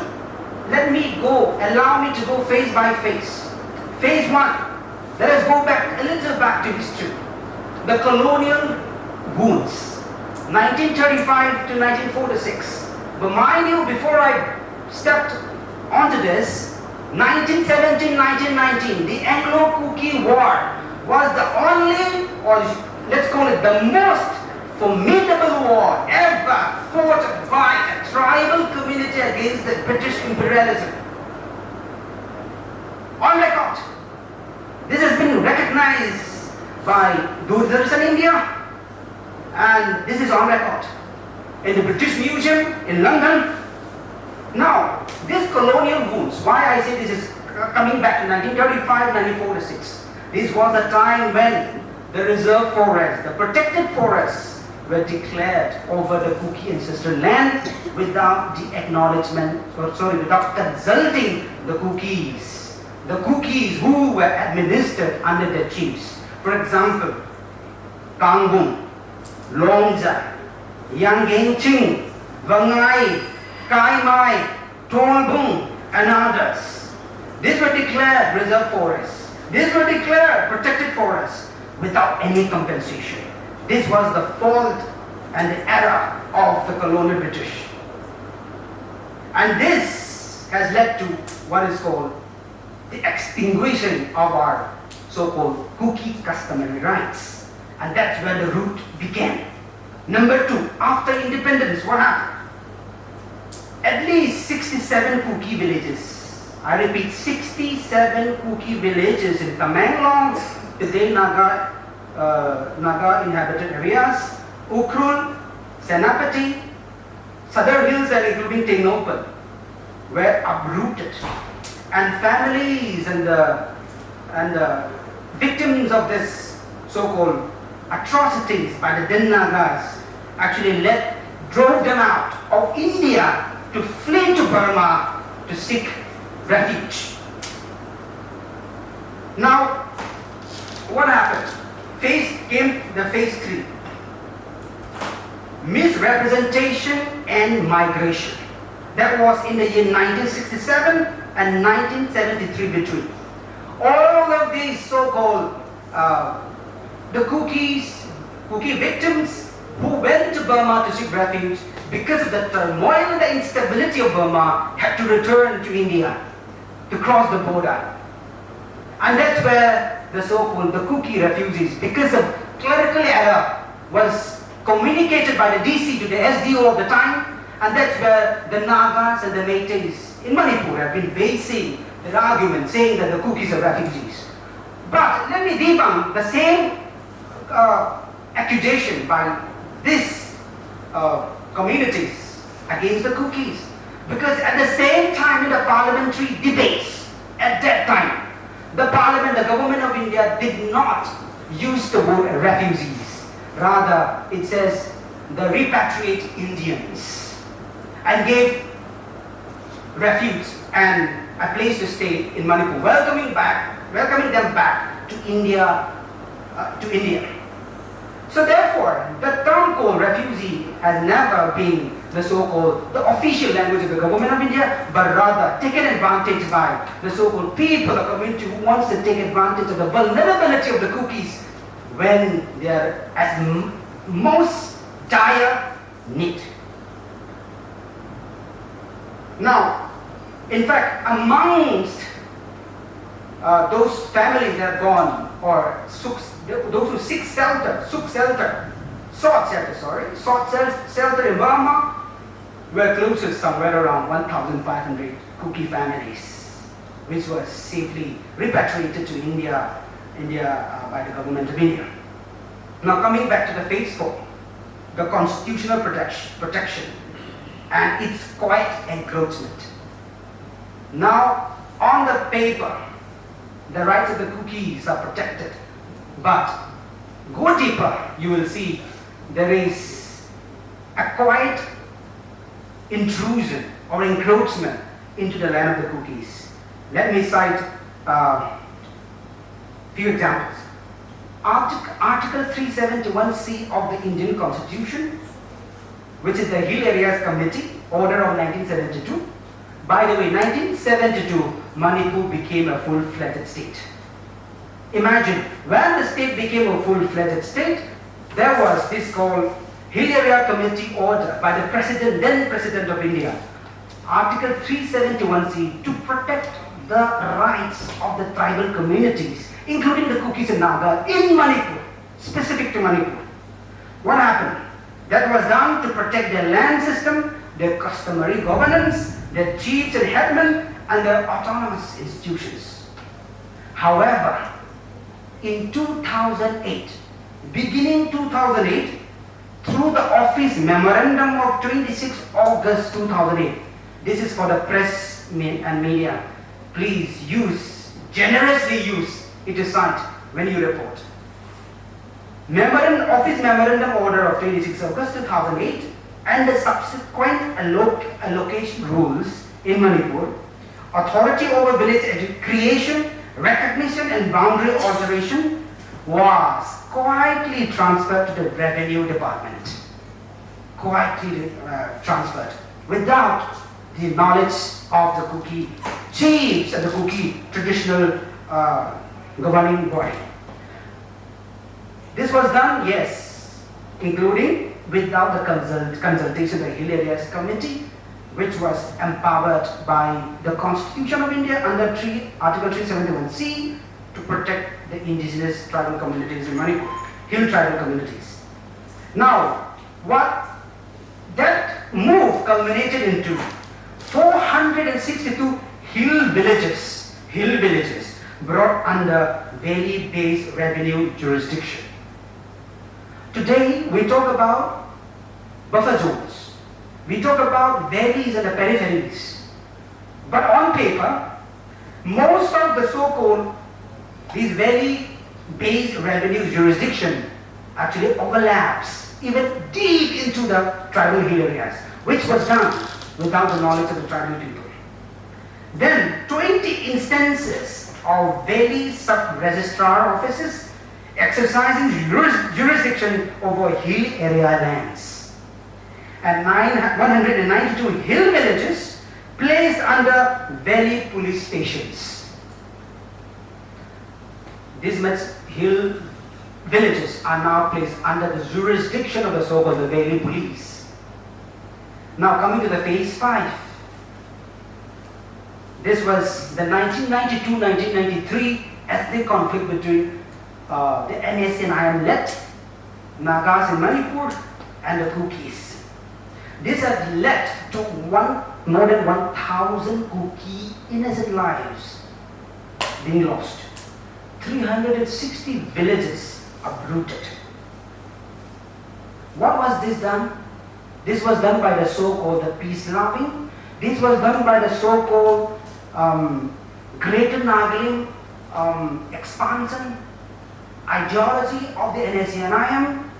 allow me to go phase by phase. Phase one, let us go back a little back to history. The colonial wounds, 1935 to 1946. But mind you, before I stepped onto this, 1917-1919, the Anglo-Kuki War was the only, or let's call it the most formidable war ever fought by a tribal community against the British imperialism. On record, this has been recognized by Doordarshan India, and this is on record in the British Museum in London. Now, this colonial wounds, why I say this is coming back to 1935-1946. This was a time when the reserve forests, the protected forests, were declared over the Kuki ancestral land without the acknowledgement, without consulting the Kukis. The Kukis who were administered under their chiefs. For example, Kangbum, Longja, Yangenching, Vangai, Kaimai, Tolbung, and others. These were declared reserve forests. These were declared protected forests without any compensation. This was the fault and the error of the colonial British. And this has led to what is called the extinguishing of our so-called Kuki customary rights. And that's where the root began. Number two, after independence, what happened? At least 67 Kuki villages. I repeat, 67 Kuki villages in Tamenglong, today Naga inhabited areas, Ukrul, Senapati, Sadar Hills and including Tenopal were uprooted. And families and the victims of this so-called atrocities by the D&NCR actually drove them out of India to flee to Burma to seek refuge. Now, what happened? Came the phase 3. Misrepresentation and migration. That was in the year 1967 and 1973 between. All of these so-called the Kuki victims who went to Burma to seek refuge because of the turmoil and the instability of Burma had to return to India to cross the border. And that's where the so-called the Kuki refugees, because of clerical error, was communicated by the DC to the SDO of the time, and that's where the Nagas and the Meiteis in Manipur have been basing their argument, saying that the Kukis are refugees. But let me debunk the same accusation by these communities against the Kukis, because at the same time in the parliamentary debates at that time, the parliament, the government of India did not use the word refugees. Rather, it says the repatriate Indians, and gave refuge and a place to stay in Manipur, welcoming them back to India. So therefore, the term called refugee has never been the so-called the official language of the government of India, but rather taken advantage by the so-called people, the community who wants to take advantage of the vulnerability of the cookies when they are at most dire need. Now, in fact, amongst those families that have gone, or those who sought shelter in Burma, were closest somewhere around 1,500 Kuki families, which were safely repatriated to India by the government of India. Now coming back to the phase 4, the constitutional protection and its quiet encroachment. Now, on the paper, the rights of the cookies are protected, but go deeper, you will see there is a quiet intrusion or encroachment into the land of the cookies. Let me cite a few examples. Article 371C of the Indian Constitution, which is the Hill Areas Committee Order of 1972. By the way, 1972, Manipur became a full-fledged state. Imagine, when the state became a full-fledged state, there was this called Hill Area Committee Order by the then President of India, Article 371C, to protect the rights of the tribal communities, including the Kukis and Naga in Manipur, specific to Manipur. What happened? That was done to protect their land system, their customary governance, their chiefs and headmen, and their autonomous institutions. However, in 2008, beginning 2008, through the office memorandum of 26 August 2008, this is for the press and media, please generously use it to cite when you report. Office Memorandum Order of 26 August 2008 and the subsequent allocation rules in Manipur, authority over village creation, recognition and boundary alteration was quietly transferred to the Revenue Department. Quietly transferred without the knowledge of the Kuki chiefs and the Kuki traditional governing body. This was done, yes, including without the consultation of the Hill Areas Committee, which was empowered by the Constitution of India under Article 371C to protect the indigenous tribal communities in Manipur, hill tribal communities. Now, what that move culminated into 462 hill villages brought under valley-based revenue jurisdiction. Today, we talk about buffer zones. We talk about valleys and the peripheries. But on paper, most of the so-called these valley-based revenue jurisdiction actually overlaps even deep into the tribal hill areas, which was done without the knowledge of the tribal people. Then 20 instances of valley sub-registrar offices exercising jurisdiction over hill area lands, and 192 hill villages placed under valley police stations. These hill villages are now placed under the jurisdiction of the so-called the valley police. Now coming to the phase 5. This was the 1992-1993 ethnic conflict between the NAC-NIM-led Nagas in Manipur and the Kukis. This has led to more than 1,000 Kuki innocent lives being lost. 360 villages uprooted. What was this done? This was done by the so-called the peace-loving. This was done by the so-called Greater Nagaland expansion ideology of the NAC-NIM.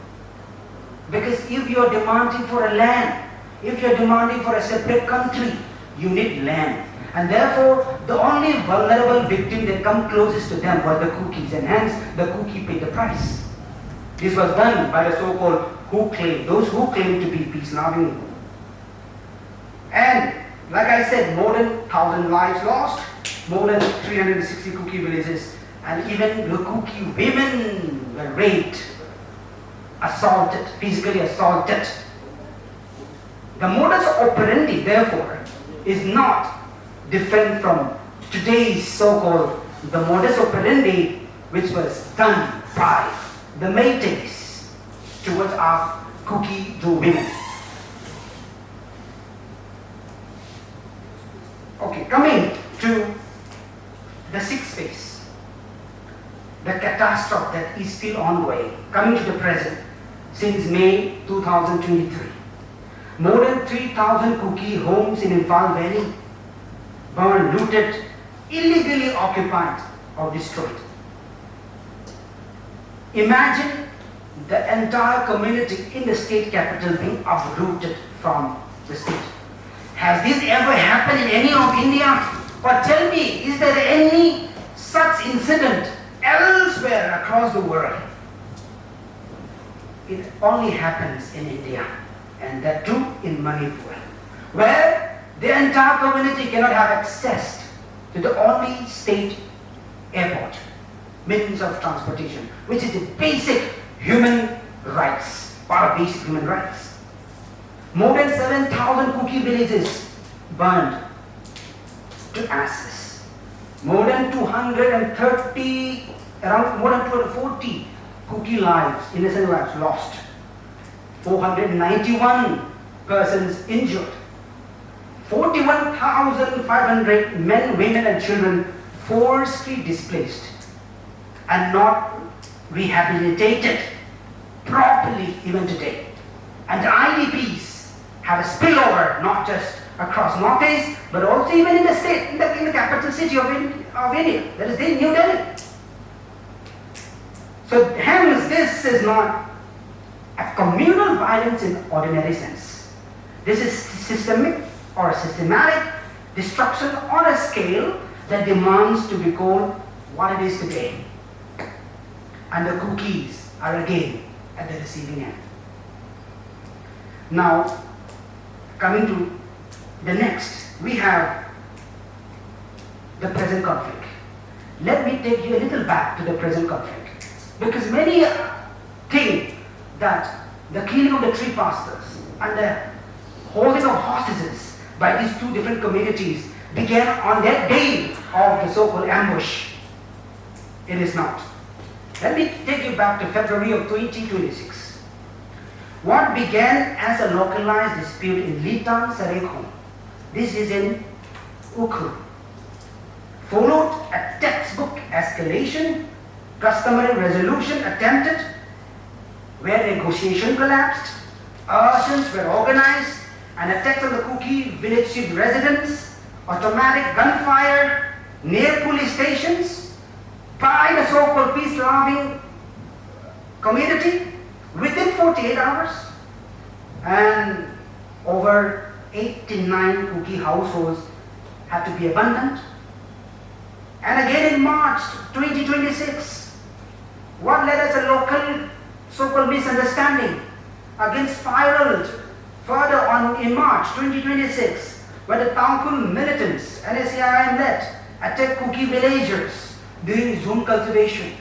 Because if you are demanding for a land, if you are demanding for a separate country, you need land. And therefore, the only vulnerable victim that come closest to them was the cookies, and hence the cookie paid the price. This was done by the so-called those who claim to be peace-loving. And like I said, more than 1,000 lives lost, more than 360 cookie villages, and even the cookie women were raped, assaulted, physically assaulted. The modus operandi, therefore, is not different from today's so-called the modus operandi which was done by the Métis towards our cookie women. Okay, coming to the sixth phase, the catastrophe that is still ongoing, coming to the present, since May 2023. More than 3,000 cookie homes in Imphal Valley burned, looted, illegally occupied or destroyed. Imagine the entire community in the state capital being uprooted from the state. Has this ever happened in any of India? Or tell me, is there any such incident elsewhere across the world? It only happens in India, and that too in Manipur, where the entire community cannot have access to the only state airport, means of transportation, which is the basic human rights, part of basic human rights. More than 7,000 cookie villages burned to ashes. More than 230, around more than 240 cookie lives, innocent lives lost. 491 persons injured. 41,500 men, women and children forcibly displaced and not rehabilitated properly even today. And the IDPs have a spillover not just across Northeast, but also even in the state, in the capital city of India, that is New Delhi. So hence this is not a communal violence in ordinary sense. This is systemic or systematic destruction on a scale that demands to be called what it is today. And the cookies are again at the receiving end. Now, coming to the next, we have the present conflict. Let me take you a little back to the present conflict, because many think that the killing of the tree pastors and the holding of hostages by these two different communities began on that day of the so-called ambush. It is not. Let me take you back to February of 2026. What began as a localized dispute in Litan Sarekho, this is in Ukhrul, followed a textbook escalation, customary resolution attempted, where negotiation collapsed, arsones were organized, an attack on the Kuki village residents, automatic gunfire near police stations by the so-called peace-loving community within 48 hours, and over 89 Kuki households had to be abandoned. And again in March 2026, what led us a local so-called misunderstanding again spiraled further on in March 2026, where the Tangkul militants, NSCIM led, attacked Kuki villagers during Zoom cultivation.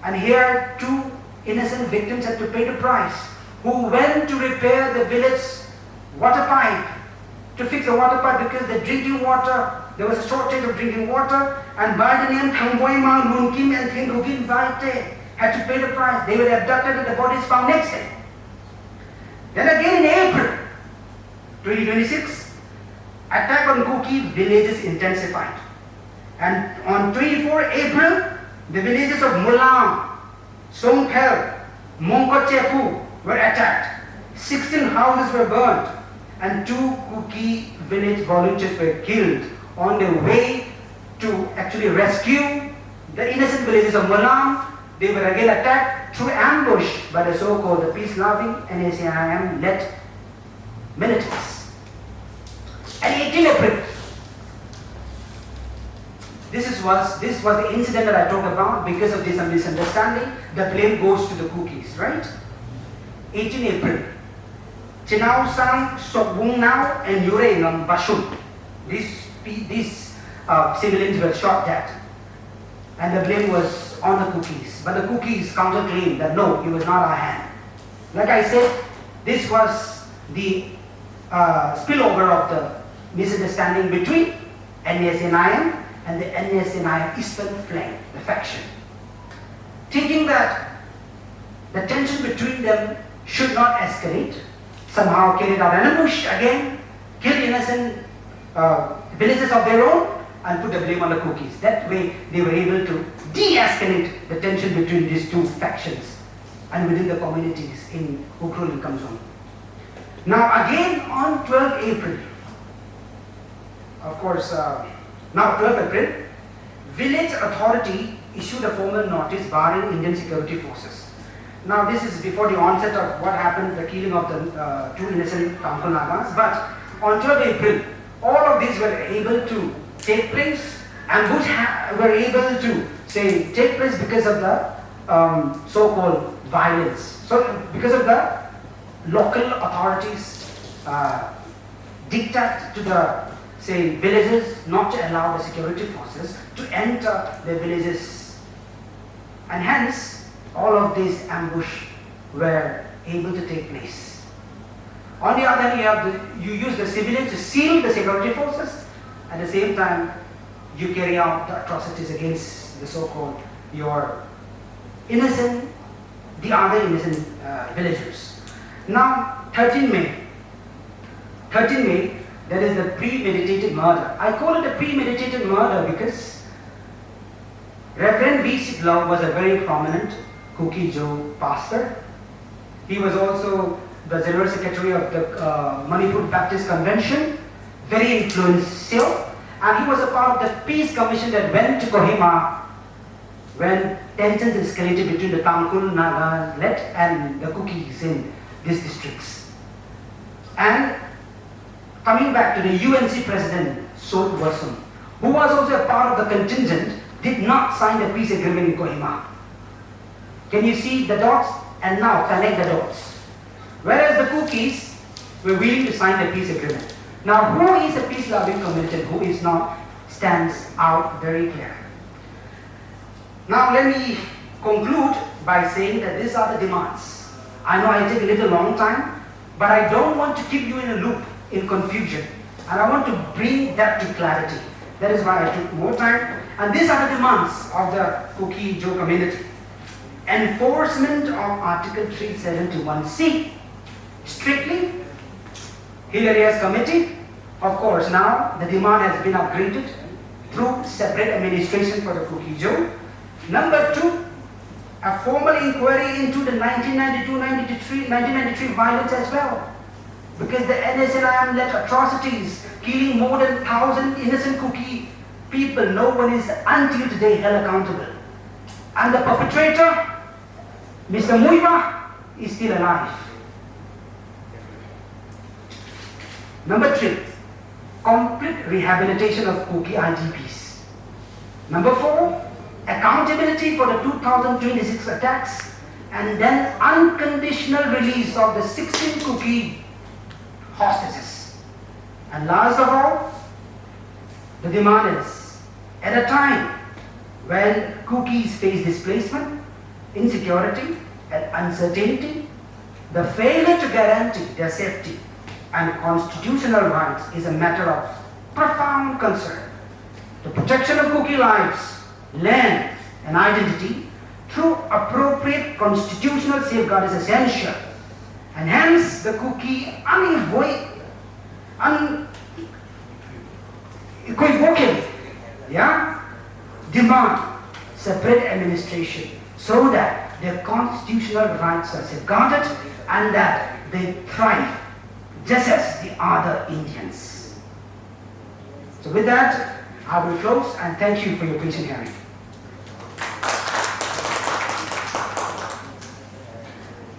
And here two innocent victims had to pay the price, who went to repair the village water pipe, to fix the water pipe because the drinking water, there was a shortage of drinking water, and by the name Thangboima, Munkim and Thingukin Vaite had to pay the price. They were abducted and the bodies found next day. Then again in April 2026, attack on Kuki villages intensified. And on 24 April, the villages of Mulam, Songkhel, Mongkochepu were attacked. 16 houses were burnt and 2 Kuki village volunteers were killed on their way to actually rescue the innocent villages of Mulam. They were again attacked through ambush by the so-called the peace-loving NACIM-led militants. And 18 April, this was the incident that I talked about. Because of this misunderstanding, the blame goes to the cookies, right? 18 April, Chinau Sang, Sokwung Nau, and Yurengam Bashun. These civilians were shot dead. And the blame was on the cookies. But the cookies counterclaimed that no, it was not our hand. Like I said, this was the spillover of the misunderstanding between NSNIM and the NSNIM Eastern Flank, the faction. Thinking that the tension between them should not escalate, somehow carried out an ambush again, killed innocent villages of their own, and put the blame on the cookies. That way they were able to de-escalate the tension between these two factions and within the communities in Ukrul and Kamzon. Now again on 12 April, of course, now 12 April, village authority issued a formal notice barring Indian security forces. Now this is before the onset of what happened, the killing of the two innocent Kamkul Nagas, but on 12 April, all of these were able to take place, and which were able to take place because of the so-called violence. So because of the local authorities dictate to the villages not to allow the security forces to enter the villages, and hence all of these ambush were able to take place. On the other hand, you use the civilians to seal the security forces. At the same time, you carry out the atrocities against the so-called your innocent, the other innocent villagers. Now, 13 May, that is the premeditated murder. I call it a premeditated murder because Reverend V. Sidlaw was a very prominent Kuki Joe pastor. He was also the General Secretary of the Manipur Baptist Convention, very influential, and he was a part of the peace commission that went to Kohima when tensions escalated between the Tangkul, Naga, and the Kukis in these districts. And coming back to the UNC President, Sot Warsum, who was also a part of the contingent, did not sign the peace agreement in Kohima. Can you see the dots? And now connect the dots. Whereas the Kukis were willing to sign the peace agreement. Now, who is a peace-loving community, who is not, stands out very clear. Now, let me conclude by saying that these are the demands. I know I take a little long time, but I don't want to keep you in a loop, in confusion. And I want to bring that to clarity. That is why I took more time. And these are the demands of the Kuki Joe community. Enforcement of Article 371C. Strictly, Hill Areas Committee. Of course, now the demand has been upgraded through separate administration for the Kuki Joe. Number 2, a formal inquiry into the 1992-1993 violence as well. Because the NSNIM led atrocities, killing more than 1,000 innocent Kuki people. No one is until today held accountable. And the perpetrator, Mr. Muiva, is still alive. Number 3, complete rehabilitation of Kuki IDPs. Number 4, accountability for the 2026 attacks, and then unconditional release of the 16 Kuki hostages. And last of all, the demand is, at a time when Kukis face displacement, insecurity, and uncertainty, the failure to guarantee their safety and constitutional rights is a matter of profound concern. The protection of Kuki lives, land, and identity through appropriate constitutional safeguard is essential. And hence, the Kuki unequivocally demand separate administration so that their constitutional rights are safeguarded and that they thrive just as the other Indians. So with that, I will close and thank you for your patient hearing.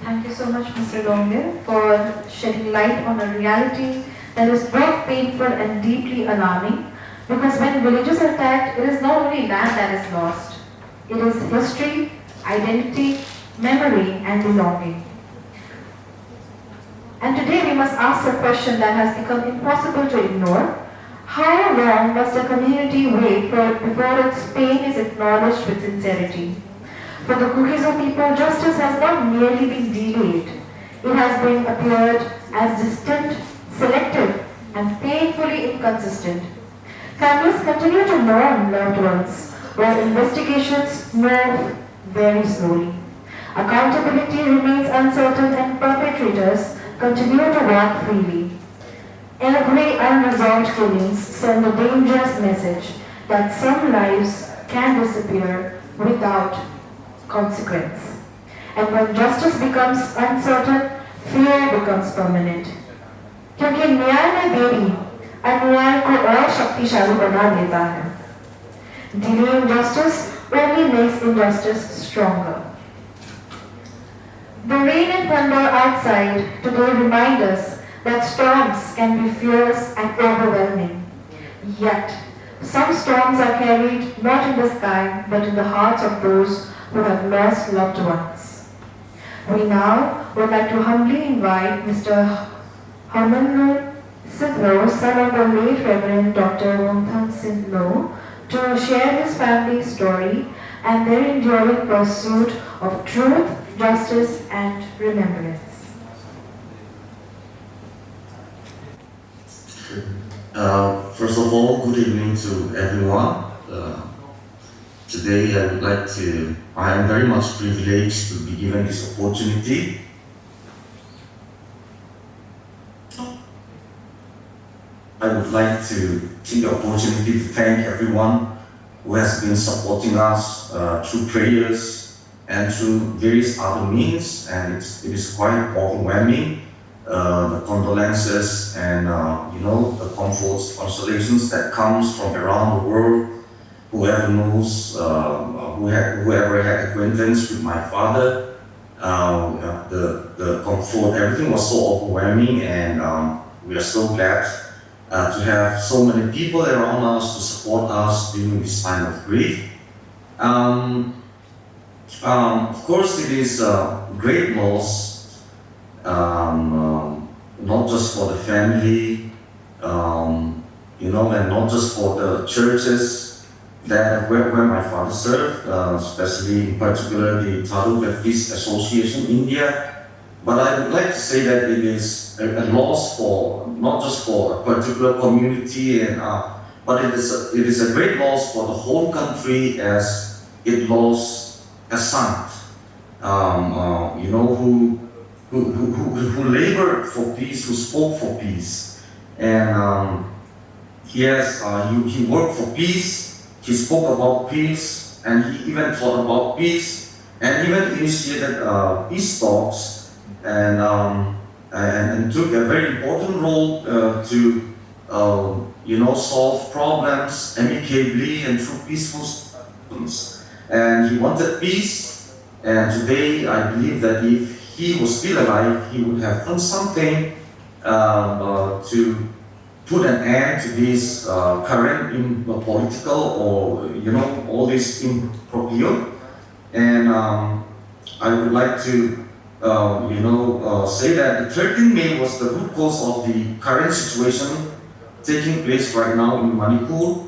Thank you so much, Mr. Longmire, for shedding light on a reality that is both painful and deeply alarming, because when villages are attacked, it is not only land that is lost. It is history, identity, memory, and belonging. And today we must ask a question that has become impossible to ignore. How long must a community wait before its pain is acknowledged with sincerity? For the Kukizo people, justice has not merely been delayed. It has been appeared as distant, selective, and painfully inconsistent. Families continue to mourn loved ones, while investigations move very slowly. Accountability remains uncertain and perpetrators continue to walk freely. Every unresolved killings send a dangerous message that some lives can disappear without consequence. And when justice becomes uncertain, fear becomes permanent. क्योंकि न्याय में देरी अन्याय को और शक्तिशाली बना देता है. Delaying justice only makes injustice stronger. The rain and thunder outside today remind us that storms can be fierce and overwhelming. Yet, some storms are carried not in the sky but in the hearts of those who have lost loved ones. We now would like to humbly invite Mr. Homanur Sidlo, son of the late Reverend Dr. Wongthang Sidlo, to share his family's story and their enduring pursuit of truth, justice, and remembrance. First of all, good evening to everyone. Today I am very much privileged to be given this opportunity. I would like to take the opportunity to thank everyone who has been supporting us through prayers and through various other means, and it is quite overwhelming. The condolences and the comforts, consolations that comes from around the world. Whoever knows, whoever had acquaintance with my father, the comfort, everything was so overwhelming, and we are so glad to have so many people around us to support us during this time of grief. Of course, it is a great loss, not just for the family, and not just for the churches where my father served, especially in particular the Tharu Baptist Association India. But I would like to say that it is a loss for not just for a particular community, but it is a great loss for the whole country, as it lost a son, who labored for peace, who spoke for peace, and yes, he worked for peace. He spoke about peace, and he even thought about peace, and even initiated peace talks, and took a very important role to solve problems amicably and through peaceful solutions. And he wanted peace, and today I believe that if he was still alive, he would have done something to put an end to this current political or all this imbroglio. And I would like to say that the 13th May was the root cause of the current situation taking place right now in Manipur,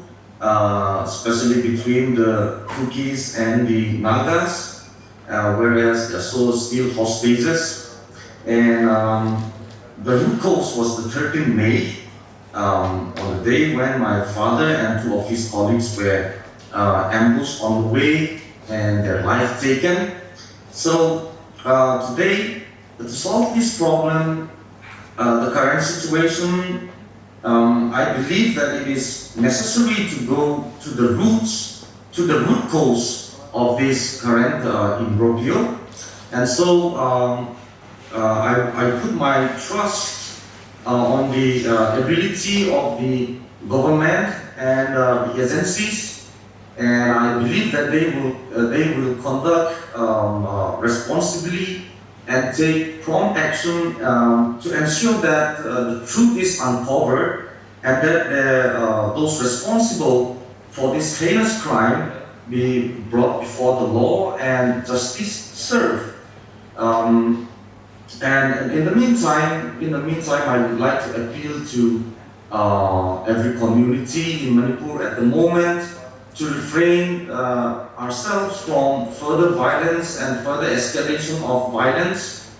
especially between the Kukis and the Nagas, whereas there are still hostages. And the root cause was the 13th May, on the day when my father and two of his colleagues were ambushed on the way and their life taken. So today, to solve this problem, the current situation, I believe that it is necessary to go to the roots, to the root cause of this current imbroglio. And so I put my trust on the ability of the government and the agencies, and I believe that they will conduct responsibly and take prompt action to ensure that the truth is uncovered and that those responsible for this heinous crime be brought before the law and justice served. And in the meantime, I would like to appeal to every community in Manipur at the moment to refrain ourselves from further violence and further escalation of violence,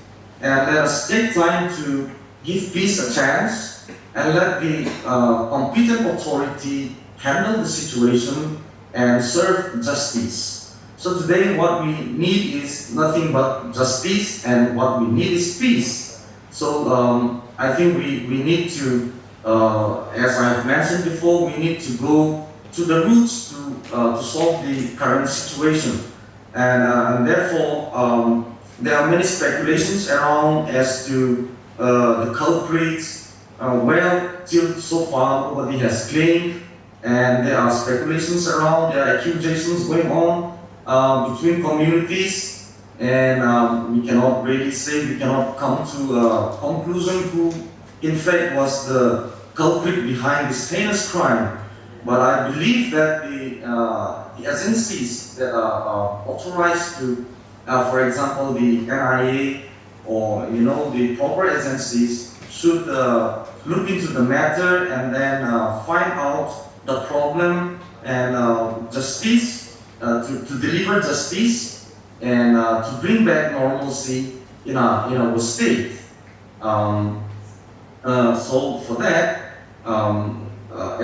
and let us take time to give peace a chance and let the competent authority handle the situation and serve justice. So today what we need is nothing but justice, and what we need is peace. So I think we need to, as I've mentioned before, we need to go to the roots to solve the current situation. And therefore, there are many speculations around as to the culprits. Well, till so far nobody has claimed, and there are speculations around, there are accusations going on between communities, and we cannot really say, we cannot come to a conclusion who in fact was the culprit behind this heinous crime. But I believe that the agencies that are authorized to, for example, the NIA or the proper agencies should look into the matter and then find out the problem and justice. To deliver justice and to bring back normalcy in our state. So for that,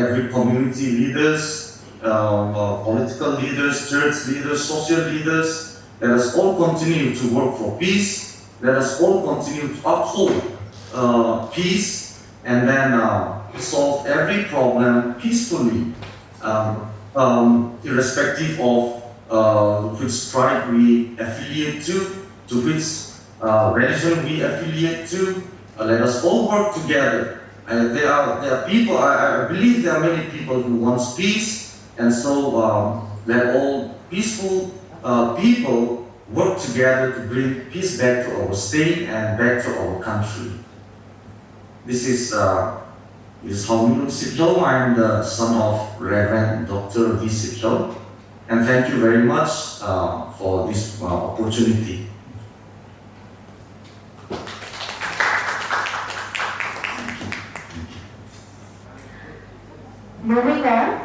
every community leaders, political leaders, church leaders, social leaders, let us all continue to work for peace. Let us all continue to uphold peace and then solve every problem peacefully. Irrespective of which tribe we affiliate to which religion we affiliate to, let us all work together. There are people, I believe there are many people who want peace, and so let all peaceful people work together to bring peace back to our state and back to our country. This is Hong Siplo. I am the son of Reverend Dr. V. Siplo, and thank you very much for this opportunity. Moving on,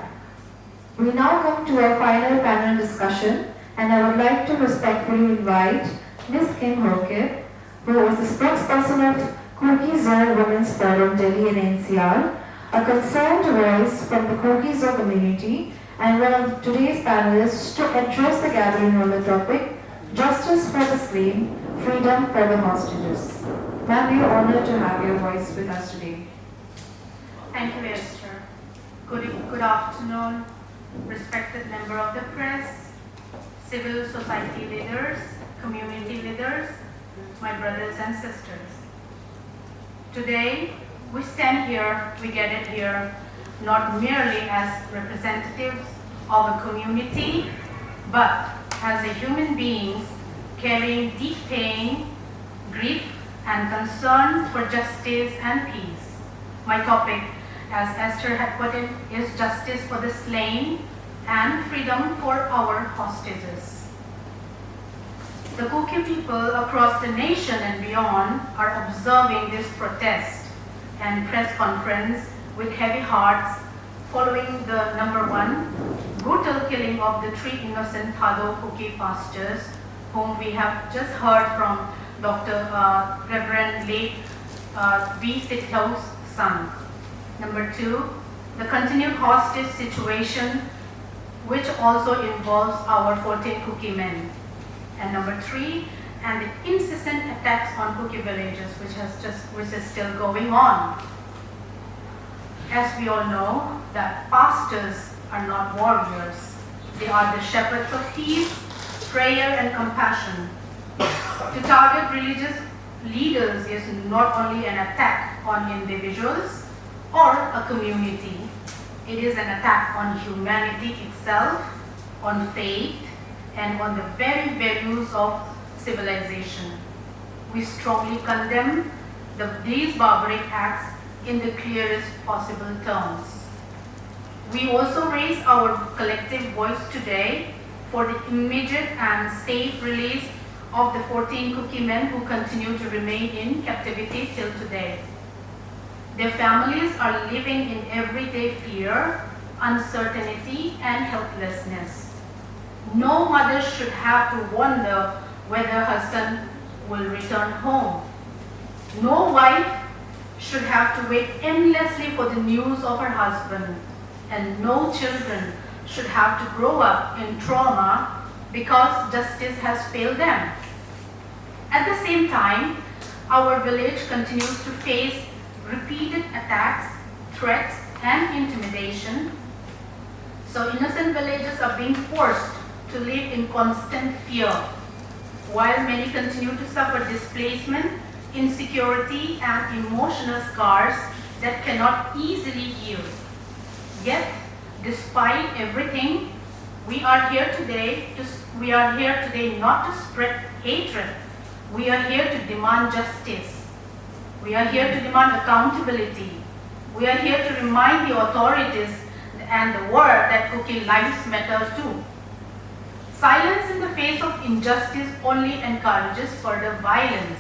we now come to our final panel discussion, and I would like to respectfully invite Ms. Kim Hokip, who is the spokesperson of Kogi Zone Women's Forum, Delhi and NCR, a concerned voice from the Kogi Zone community, and one of today's panelists to address the gathering on the topic, Justice for the Slain, Freedom for the Hostages. Ma'am, we are honored to have your voice with us today. Thank you, Esther. Good afternoon, respected member of the press, civil society leaders, community leaders, my brothers and sisters. Today, we stand here, we gathered here, not merely as representatives of a community, but as a human beings carrying deep pain, grief, and concern for justice and peace. My topic, as Esther had put it, is justice for the slain and freedom for our hostages. The Kuki people across the nation and beyond are observing this protest and press conference with heavy hearts following the #1 brutal killing of the 3 innocent Thado Kuki pastors, whom we have just heard from Dr. Reverend late V. Sitlo's son. #2, the continued hostage situation, which also involves our 14 Kuki men. And #3, and the incessant attacks on Kuki villages, which is still going on. As we all know, that pastors are not warriors. They are the shepherds of peace, prayer, and compassion. To target religious leaders is not only an attack on individuals or a community. It is an attack on humanity itself, on faith, and on the very values of civilization. we strongly condemn these barbaric acts in the clearest possible terms. We also raise our collective voice today for the immediate and safe release of the 14 Kuki men who continue to remain in captivity till today. Their families are living in everyday fear, uncertainty, and helplessness. No mother should have to wonder whether her son will return home. No wife should have to wait endlessly for the news of her husband, and no children should have to grow up in trauma because justice has failed them. At the same time, our village continues to face repeated attacks, threats, and intimidation. So innocent villagers are being forced to live in constant fear, while many continue to suffer displacement, insecurity, and emotional scars that cannot easily heal. Yet, despite everything, we are here today not to spread hatred. We are here to demand justice. We are here to demand accountability. We are here to remind the authorities and the world that Kuki lives matter too. Silence in the face of injustice only encourages further violence.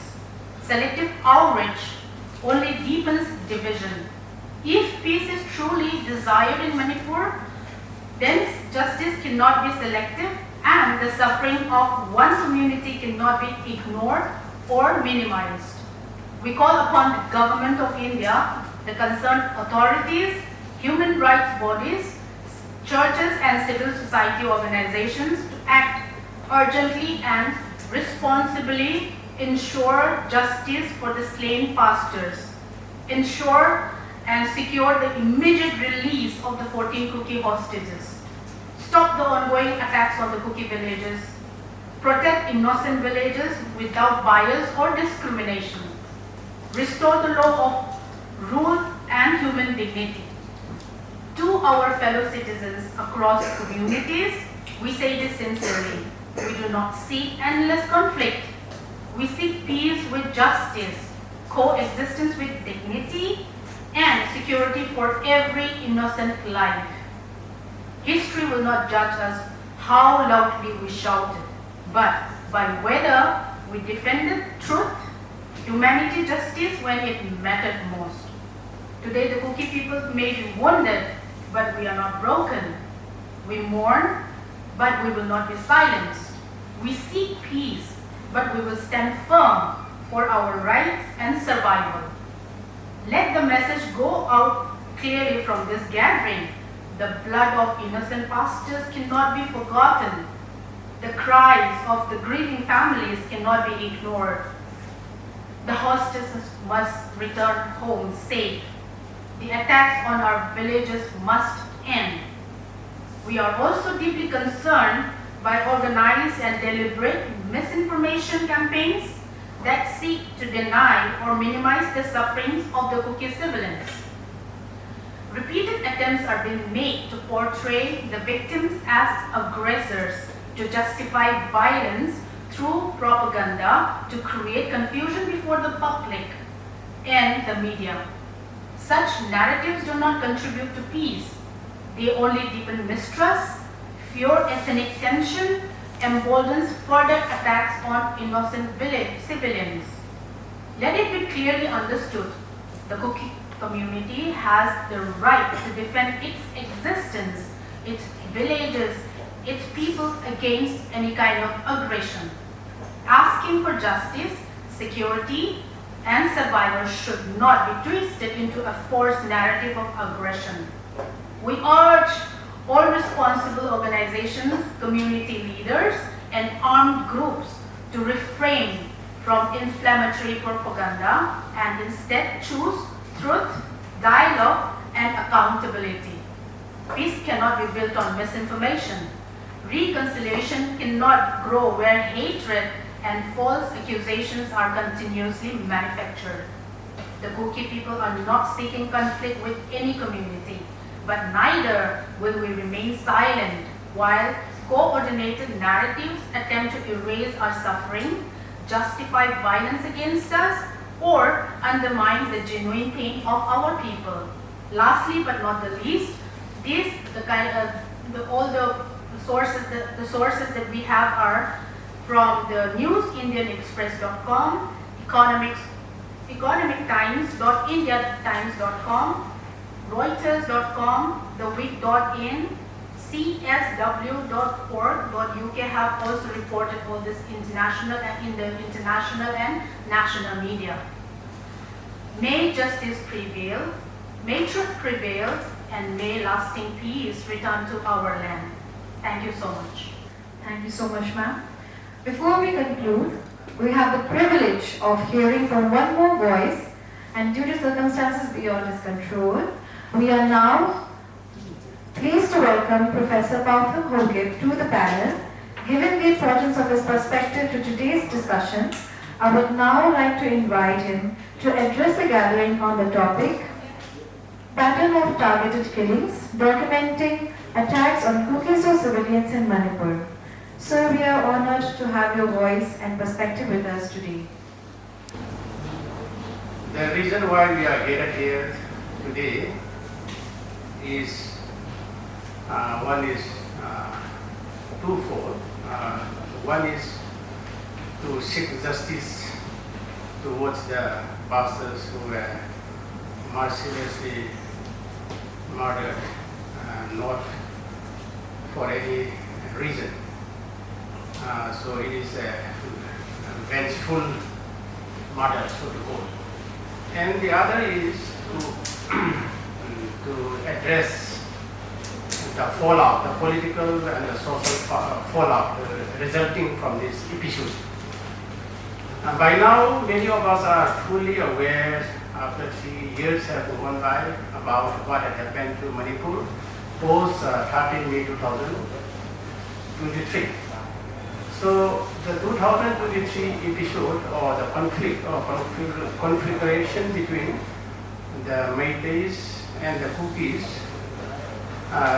Selective outrage only deepens division. If peace is truly desired in Manipur, then justice cannot be selective and the suffering of one community cannot be ignored or minimized. We call upon the Government of India, the concerned authorities, human rights bodies, churches and civil society organizations to act urgently and responsibly, ensure justice for the slain pastors, ensure and secure the immediate release of the 14 Kuki hostages, stop the ongoing attacks on the Kuki villages, protect innocent villagers without bias or discrimination, restore the law of rule and human dignity. To our fellow citizens across communities, we say this sincerely. We do not seek endless conflict. We seek peace with justice, coexistence with dignity, and security for every innocent life. History will not judge us how loudly we shouted, but by whether we defended truth, humanity, justice when it mattered most. Today the Kuki people may be wounded, but we are not broken. We mourn, but we will not be silenced. We seek peace, but we will stand firm for our rights and survival. Let the message go out clearly from this gathering. The blood of innocent pastors cannot be forgotten. The cries of the grieving families cannot be ignored. The hostages must return home safe. The attacks on our villages must end. We are also deeply concerned by organized and deliberate misinformation campaigns that seek to deny or minimize the sufferings of the Kuki civilians. Repeated attempts are being made to portray the victims as aggressors, to justify violence through propaganda, to create confusion before the public and the media. Such narratives do not contribute to peace. They only deepen mistrust, fuel ethnic tension, emboldens further attacks on innocent civilians. Let it be clearly understood, the Kuki community has the right to defend its existence, its villages, its people against any kind of aggression. Asking for justice, security, and survival should not be twisted into a forced narrative of aggression. We urge all responsible organizations, community leaders, and armed groups to refrain from inflammatory propaganda and instead choose truth, dialogue, and accountability. Peace cannot be built on misinformation. Reconciliation cannot grow where hatred and false accusations are continuously manufactured. The Kuki people are not seeking conflict with any community, but neither will we remain silent while coordinated narratives attempt to erase our suffering, justify violence against us, or undermine the genuine pain of our people. Lastly, but not the least, all the sources that we have are from the newsindianexpress.com, economictimes.indiatimes.com, reuters.com, theweek.in, csw.org.uk have also reported all this international and in the international and national media. May justice prevail, may truth prevail, and may lasting peace return to our land. Thank you so much. Thank you so much, ma'am. Before we conclude, we have the privilege of hearing from one more voice, and due to circumstances beyond his control, we are now pleased to welcome Professor Pautham Hogib to the panel. Given the importance of his perspective to today's discussion, I would now like to invite him to address the gathering on the topic, Pattern of Targeted Killings, Documenting Attacks on Cookies or Civilians in Manipur. Sir, we are honored to have your voice and perspective with us today. The reason why we are gathered here today is one is twofold. One is to seek justice towards the pastors who were mercilessly murdered, not for any reason. So it is a vengeful murder, so to quote. And the other is to address the fallout, the political and the social fallout resulting from this episode. And by now, many of us are fully aware, after 3 years have gone by, about what had happened to Manipur post 13 May 2023. So the 2023 episode, or the conflict or configuration between the Meiteis and the Cookies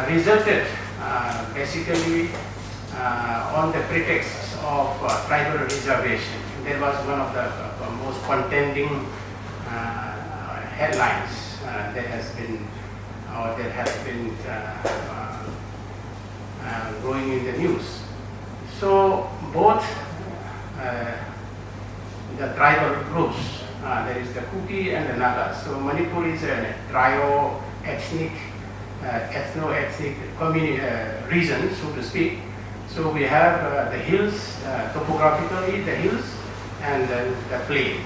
resulted basically on the pretext of tribal reservation. That was one of the most contending headlines that has been going in the news. So both the tribal groups, there is the Kuki and the Nagas. So Manipur is a ethno-ethnic region, so to speak. So we have the hills, topographically the hills, and then the plain.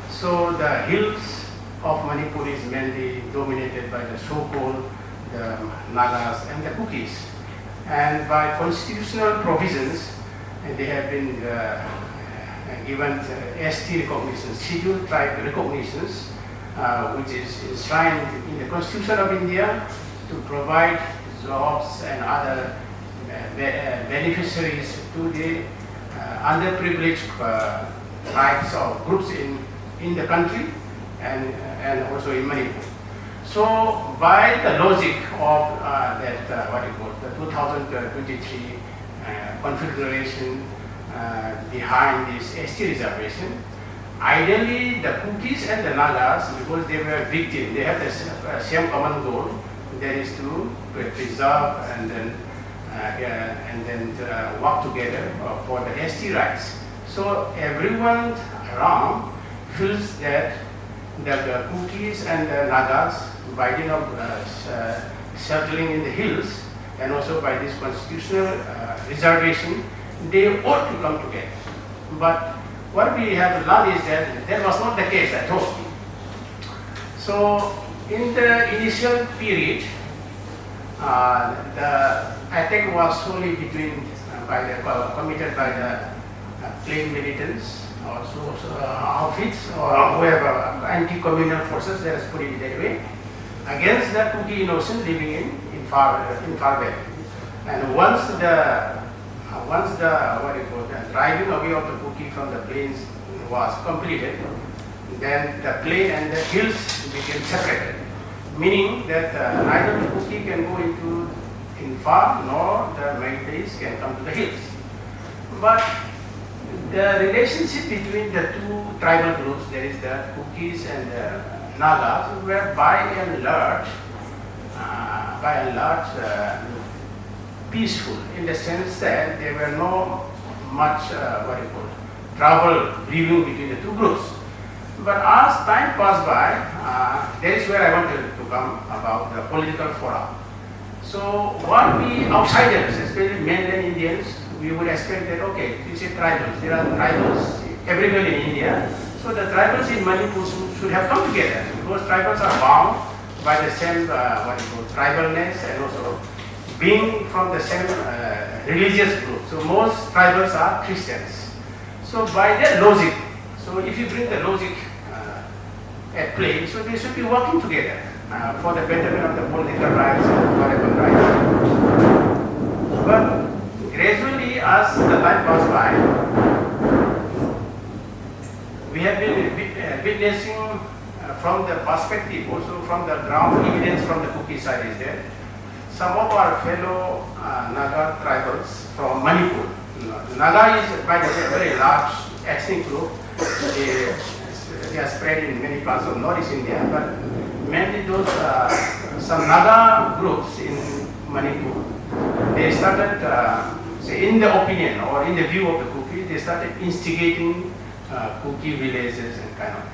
So the hills of Manipur is mainly dominated by the so-called the Nagas and the Kukis. And by constitutional provisions, they have been given ST recognitions, scheduled tribe recognitions, which is enshrined in the Constitution of India to provide jobs and other beneficiaries to the underprivileged tribes or groups in the country and also in Manipur. So by the logic of the 2023 configuration behind this ST reservation, ideally the Kukis and the Nagas, because they were victims, they have the same common goal, that is to preserve and then work together for the ST rights. So everyone around feels that the Kukis and the Nagas, by settling in the hills and also by this constitutional reservation, they ought to come together. But what we have learned is that was not the case at all. So in the initial period, the attack was solely committed by the plain militants, also outfits or whoever, anti-communal forces, let us put it that way, against the Kuki innocent living in far Valley. And once the driving away of the Kuki from the plains was completed, then the plain and the hills became separated, meaning that neither the Kuki can go in far nor the Meiteis can come to the hills. But the relationship between the two tribal groups, there is the Kukis and the Nagas, were by and large, peaceful, in the sense that there were no much trouble brewing between the two groups. But as time passed by, there is where I wanted to come about the political forum. So what we outsiders, especially mainland Indians, we would expect that, okay, you say tribals, there are tribals everywhere in India, so the tribals in Manipur should have come together, because tribals are bound by the same tribalness, and also being from the same religious group. So most tribals are Christians. So by their logic, so if you bring the logic at play, so they should be working together for the betterment of the political rights and whatever rights. But gradually, as the time passed by, we have been witnessing from the perspective, also from the ground evidence from the Kuki side is there. Some of our fellow Naga tribals from Manipur. Naga is by the way a very large ethnic group. They are spread in many parts of Northeast India, but mainly those some Naga groups in Manipur. They started, say, in the opinion or in the view of the Kuki, they started instigating Kuki villages and kind of thing.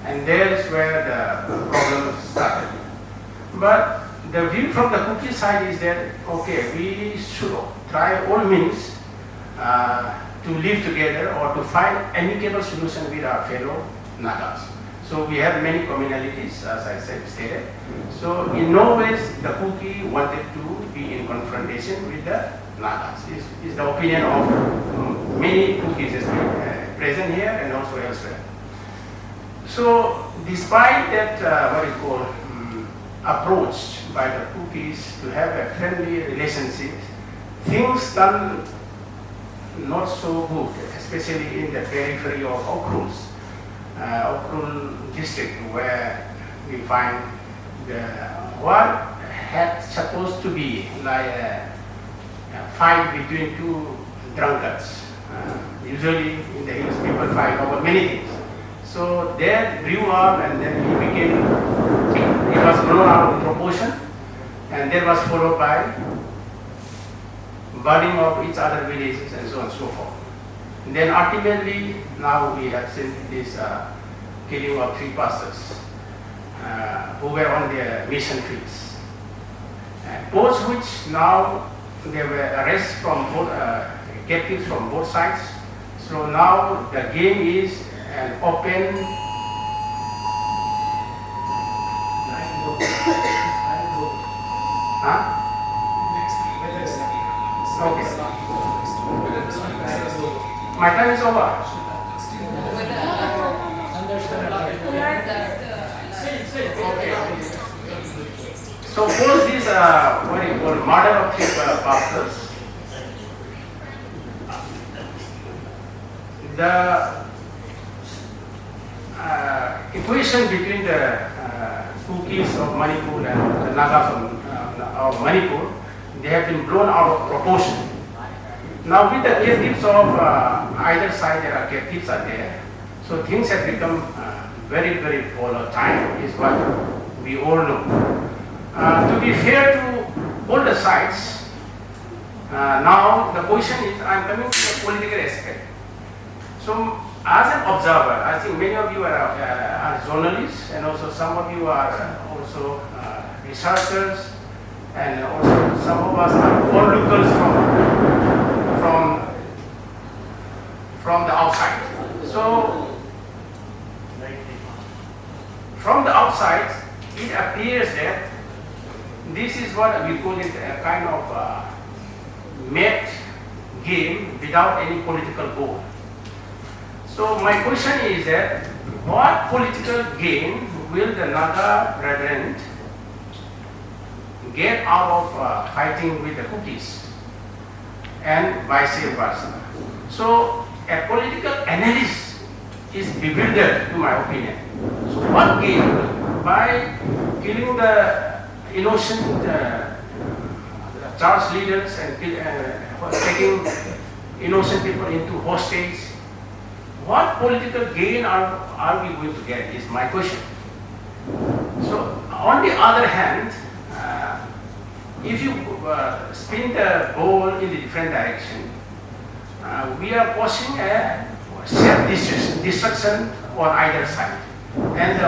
And there is where the problem started. But the view from the Kuki side is that, okay, we should try all means to live together or to find amicable solution with our fellow Nagas. So we have many communalities, as I said, stated. So in no ways the Kuki wanted to be in confrontation with the Nagas. Is the opinion of many Kukis present here and also elsewhere. So despite that approach by the Kukis to have a friendly relationship, things done not so good, especially in the periphery of Okrul district, where we find what had supposed to be like a fight between two drunkards. Usually in the hills people fight over many things. So that grew up, and then it was blown out of proportion, and that was followed by burning of each other villages and so on and so forth. And then ultimately, now we have seen this killing of 3 pastors who were on their mission fields. Post which now there were arrests from both captives from both sides. So now the game is an open Okay. My time is over. So post this murder of 3 pastors, the equation between the Kukis of Manipur and the Nagas of Manipur, they have been blown out of proportion. Now with the captives of either side, there are captives are there. So things have become very, very volatile, is what we all know. To be fair to all the sides, now the question is, I am coming to the political aspect. So as an observer, I think many of you are journalists, and also some of you are also researchers, and also some of us are onlookers from the outside. So from the outside, it appears that this is what we call it a kind of mad game without any political goal. So my question is that what political gain will the Naga brethren get out of fighting with the Kukis, and vice versa? So a political analyst is bewildered, to my opinion. So what gain by killing the innocent church leaders and taking innocent people into hostage. What political gain are we going to get is my question. So on the other hand, if you spin the ball in the different direction, we are causing a self-destruction on either side. And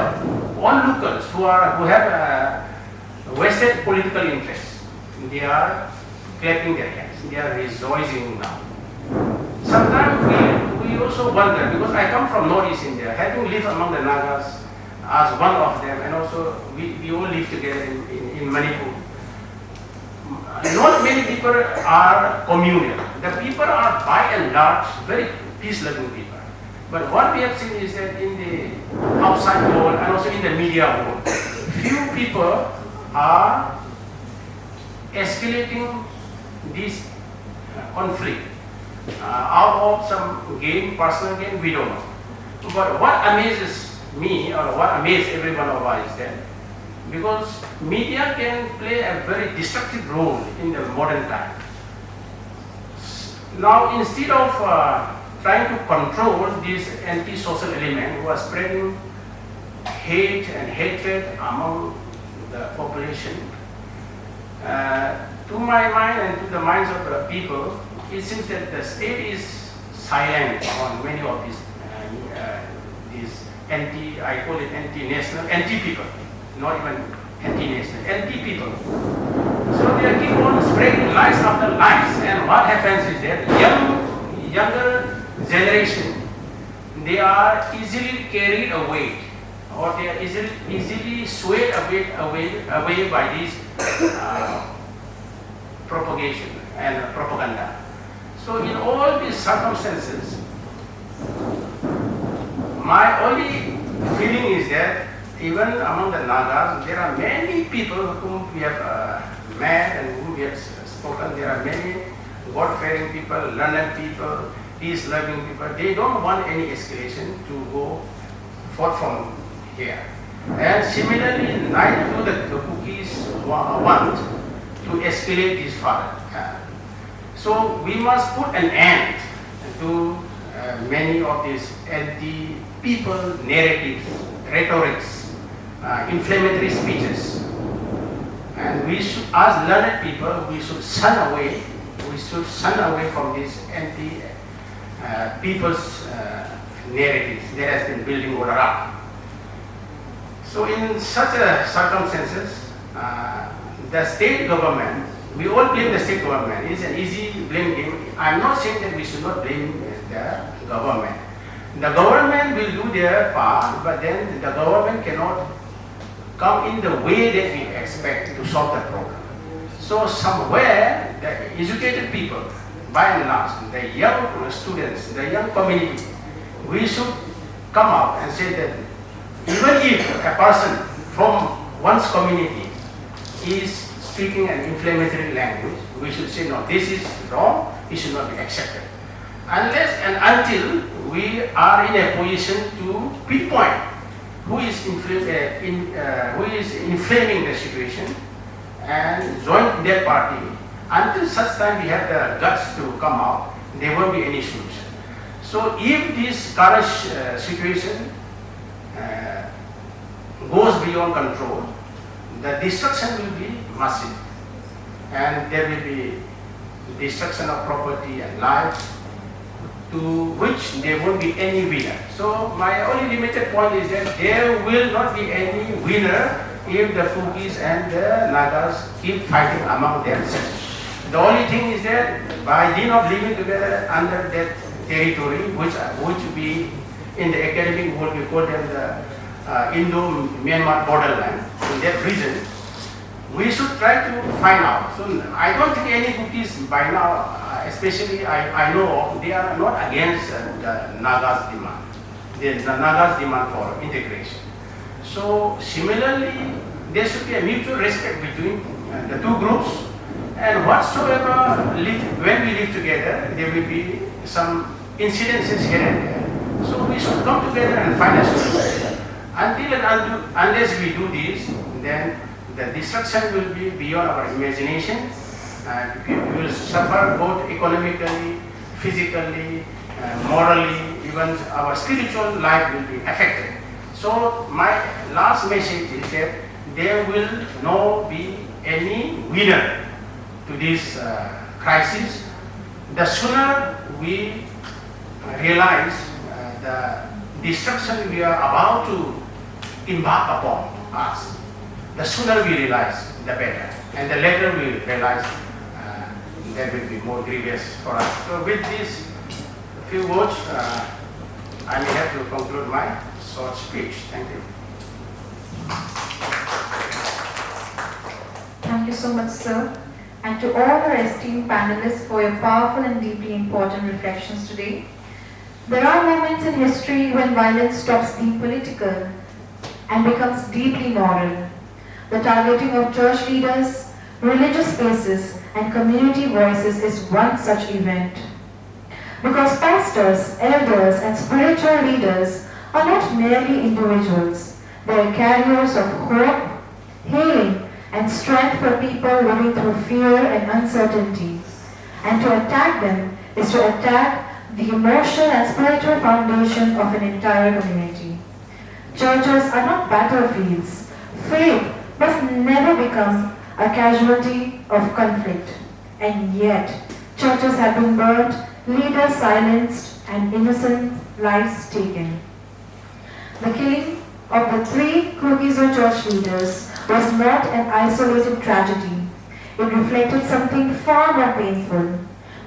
onlookers who have vested political interests, they are clapping their hands, they are rejoicing now. Sometimes we also wonder, because I come from Northeast India, having lived among the Nagas as one of them, and also we all live together in Manipur. Not many people are communal. The people are by and large very peace-loving people. But what we have seen is that in the outside world and also in the media world, few people are escalating this conflict out of some gain, personal gain, we don't know. But what amazes me, or what amazes every one of us, is that because media can play a very destructive role in the modern time. Now, instead of trying to control this anti-social element who are spreading hate and hatred among the population, to my mind and to the minds of the people, it seems that the state is silent on many of these I call it anti-national, anti-people, not even anti-national, anti-people. So they keep on spreading lies after lies, and what happens is that younger generation, they are easily carried away, or they are easily swayed away by this propagation and propaganda. So in all these circumstances, my only feeling is that even among the Nagas, there are many people whom we have met and whom we have spoken. There are many God-fearing people, learned people, peace-loving people. They don't want any escalation to go forth from here. And similarly, neither do the Kukis want to escalate this further. So we must put an end to many of these anti-people narratives, rhetorics, inflammatory speeches. And we should, as learned people, we should shun away from these anti-people's narratives that has been building all around. So in such circumstances, the state government, we all blame the state government. It's an easy blame game. I'm not saying that we should not blame the government. The government will do their part, but then the government cannot come in the way that we expect to solve the problem. So somewhere, the educated people, by and large, the young students, the young community, we should come out and say that even if a person from one's community is speaking an inflammatory language, we should say, no, this is wrong, it should not be accepted. Unless and until we are in a position to pinpoint who is inflaming the situation and join their party, until such time we have the guts to come out, there won't be any solution. So if this current situation goes beyond control, the destruction will be massive, and there will be destruction of property and lives, to which there won't be any winner. So my only limited point is that there will not be any winner if the Kukis and the Nagas keep fighting among themselves. The only thing is that by dint of living together under that territory, which we in the academic world we call them the Indo-Myanmar borderland, in that region, we should try to find out. So I don't think any Kukis by now, especially I know they are not against the Nagas demand. The Nagas demand for integration. So similarly, there should be a mutual respect between the two groups, and whatsoever when we live together, there will be some incidences here and there. So we should come together and find a solution. Unless we do this, then the destruction will be beyond our imagination. We will suffer both economically, physically, morally, even our spiritual life will be affected. So my last message is that there will not be any winner to this crisis. The sooner we realize the destruction we are about to embark upon us, the sooner we realize, the better. And the later we realize, there will be more grievous for us. So with these few words, I may have to conclude my short speech. Thank you. Thank you so much, sir. And to all our esteemed panelists for your powerful and deeply important reflections today. There are moments in history when violence stops being political and becomes deeply moral. The targeting of church leaders, religious spaces, and community voices is one such event. Because pastors, elders, and spiritual leaders are not merely individuals, they are carriers of hope, healing, and strength for people living through fear and uncertainty. And to attack them is to attack the emotional and spiritual foundation of an entire community. Churches are not battlefields. Faith must never become a casualty of conflict. And yet, churches have been burnt, leaders silenced, and innocent lives taken. The killing of the 3 Kukizo church leaders was not an isolated tragedy. It reflected something far more painful,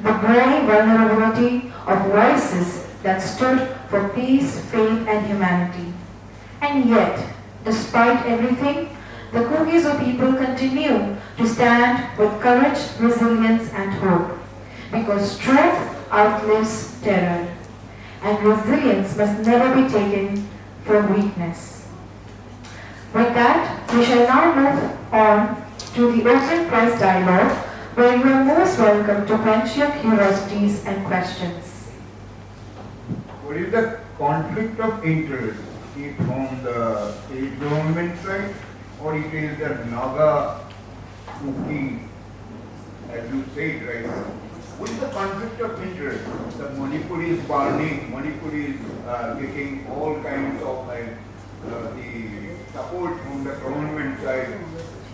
the growing vulnerability of voices that stood for peace, faith, and humanity. And yet, despite everything, the Kukizo people continue to stand with courage, resilience, and hope, because truth outlives terror, and resilience must never be taken for weakness. With that, we shall now move on to the open press dialogue, where you are most welcome to quench your curiosities and questions. What is the conflict of interest? Is from the state government side, or it is the Naga Kuki, as you said right now? What is the conflict of interest? The Manipur is burning, Manipur is getting all kinds of the support from the government side.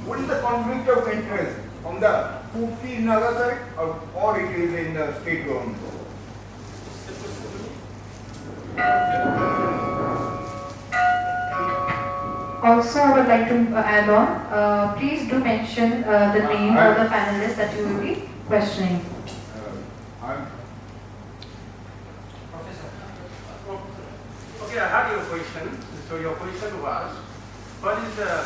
What is the conflict of interest? From the Kuki Naga side, or it is in the state government? Also, I would like to add on, please do mention the name of the panelists that you will be questioning. Professor. Okay, I had your question. So your question was, what is the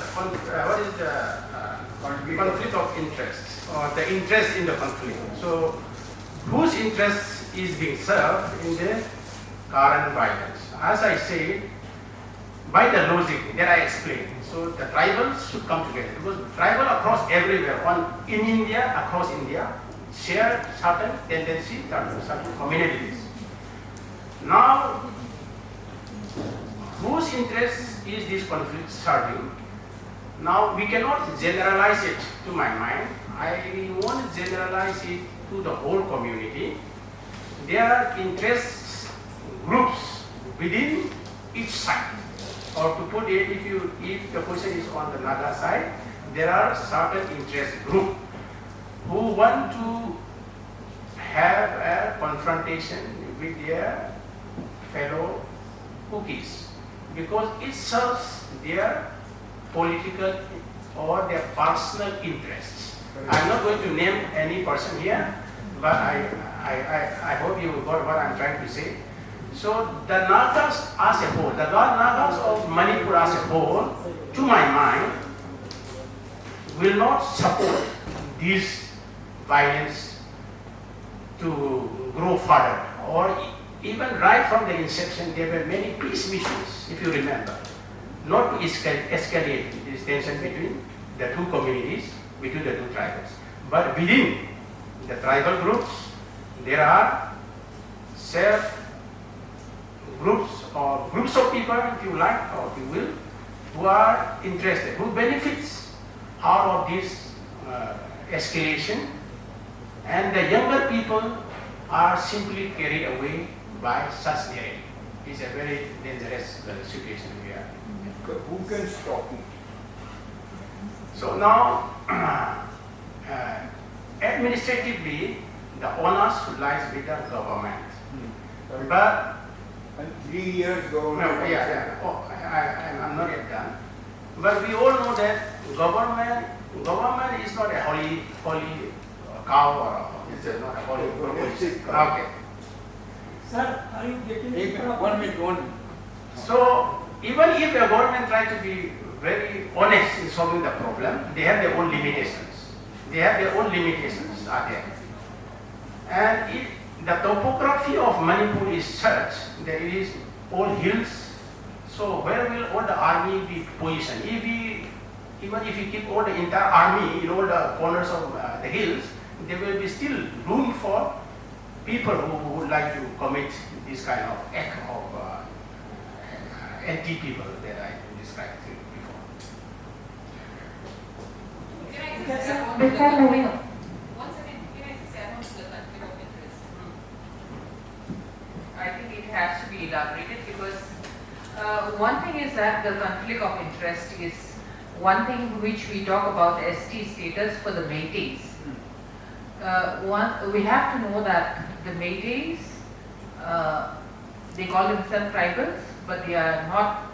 conflict of interest, or the interest in the conflict? So, whose interest is being served in the current violence? As I said, by the logic that I explained, so the tribals should come together, because tribal across everywhere, in India, across India, share certain tendencies, certain communities. Now, whose interest is this conflict serving? Now, we cannot generalize it to my mind. I want to generalize it to the whole community. There are interest groups within each side. Or to put it, if the question is on the Naga side, there are certain interest groups who want to have a confrontation with their fellow Kukis, because it serves their political or their personal interests. I'm not going to name any person here, but I hope you got what I'm trying to say. So the Nagas as a whole, the Nagas of Manipur as a whole, to my mind, will not support this violence to grow further. Or even right from the inception, there were many peace missions, if you remember, not to escalate this tension between the two communities, between the two tribes. But within the tribal groups, there are groups of people, if you like, or if you will, who are interested, who benefits out of this escalation, and the younger people are simply carried away by such narrative. It's a very dangerous situation we are. Who can stop it? So now, administratively, the onus lies with the government. But And 3 years no, government. Oh, I'm not yet done. But we all know that government is not a holy cow or it's not a holy proposition. Okay. Sir, are you getting Take it from 1 minute, 1 minute. So even if the government try to be very honest in solving the problem, they have their own limitations. Are there. And the topography of Manipur is such that it is all hills. So where will all the army be positioned? Even if you keep all the entire army in all the corners of the hills, there will be still room for people who would like to commit this kind of act of anti-people that I described before. Before moving on. Once again, can I just add on to the conflict of interest? I think it has to be elaborated because one thing is that the conflict of interest is one thing which we talk about ST status for the Métis. We have to know that the Métis, they call themselves tribals, but they are not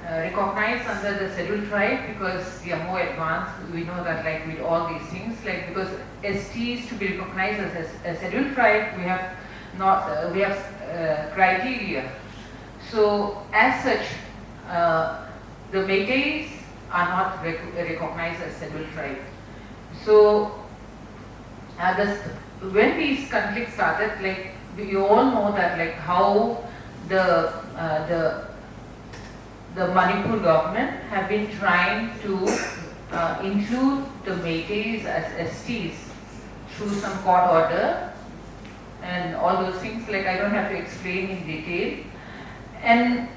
recognized under the scheduled tribe because they are more advanced. We know that, like with all these things, like because STs to be recognized as a scheduled tribe, we have criteria. So as such, the Métis are not recognized as scheduled tribe. So when these conflicts started, like we all know that, like how the Manipur government have been trying to include the Métis as STs through some court order and all those things. Like I don't have to explain in detail. And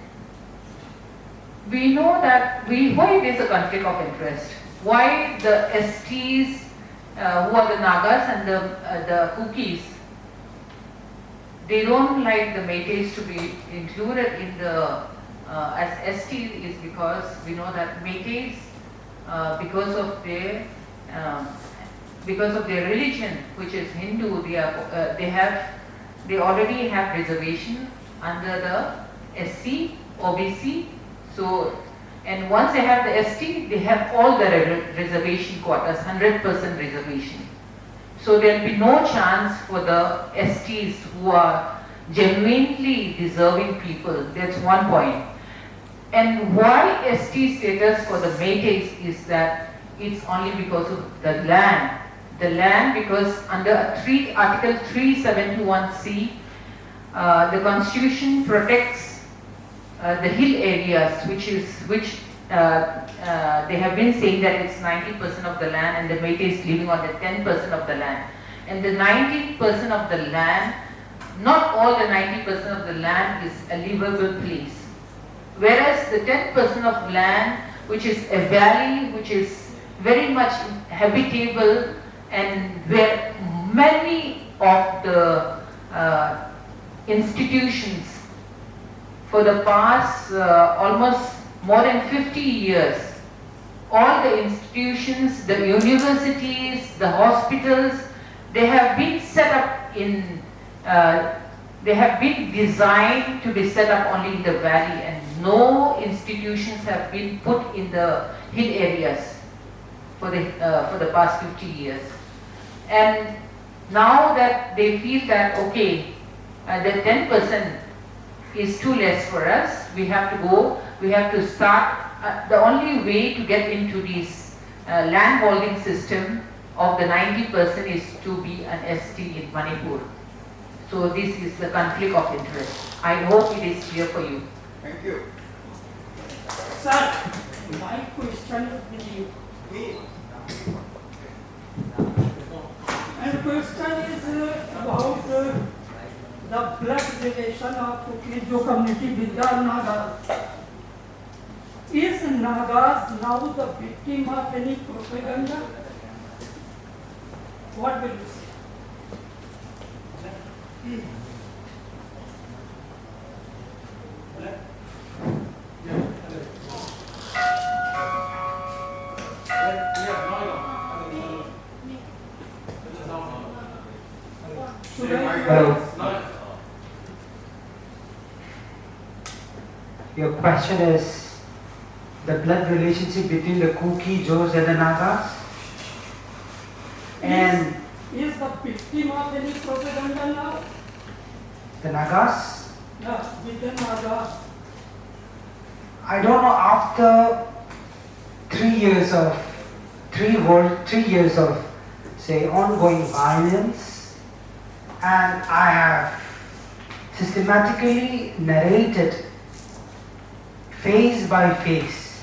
we know that why it is a conflict of interest. Why the STs who are the Nagas and the Kukis, they don't like the Métis to be included in the as ST is because we know that Métis because of their religion, which is Hindu, they already have reservation under the SC, OBC. So, and once they have the ST, they have all the reservation quotas, 100% reservation. So there will be no chance for the STs who are genuinely deserving people. That's one point. And why ST status for the Métis is that it's only because of the land. The land, because under Article 371C, the Constitution protects the hill areas, which they have been saying that it's 90% of the land, and the Métis living on the 10% of the land. And the 90% of the land, not all the 90% of the land is a livable place. Whereas the 10% of land, which is a valley, which is very much habitable, and where many of the institutions for the past almost more than 50 years, all the institutions, the universities, the hospitals, they have been set up in, they have been designed to be set up only in the valley, and no institutions have been put in the hill areas for the past 50 years. And now that they feel that, okay, the 10% is too less for us, we have to start, the only way to get into this land holding system of the 90% is to be an ST in Manipur. So this is the conflict of interest. I hope it is clear for you. Thank you. Sir, my question is with you. And question is about the blood relation of Kukijo community with the Nagas. Is Nagas now the victim of any propaganda? What will you say? Hello. Your question is the blood relationship between the Kuki, Jors and the Nagas? And is the victim of any propaganda now? the Nagas? Yeah, with the Nagas. I don't know, after 3 years of say ongoing violence, and I have systematically narrated face by face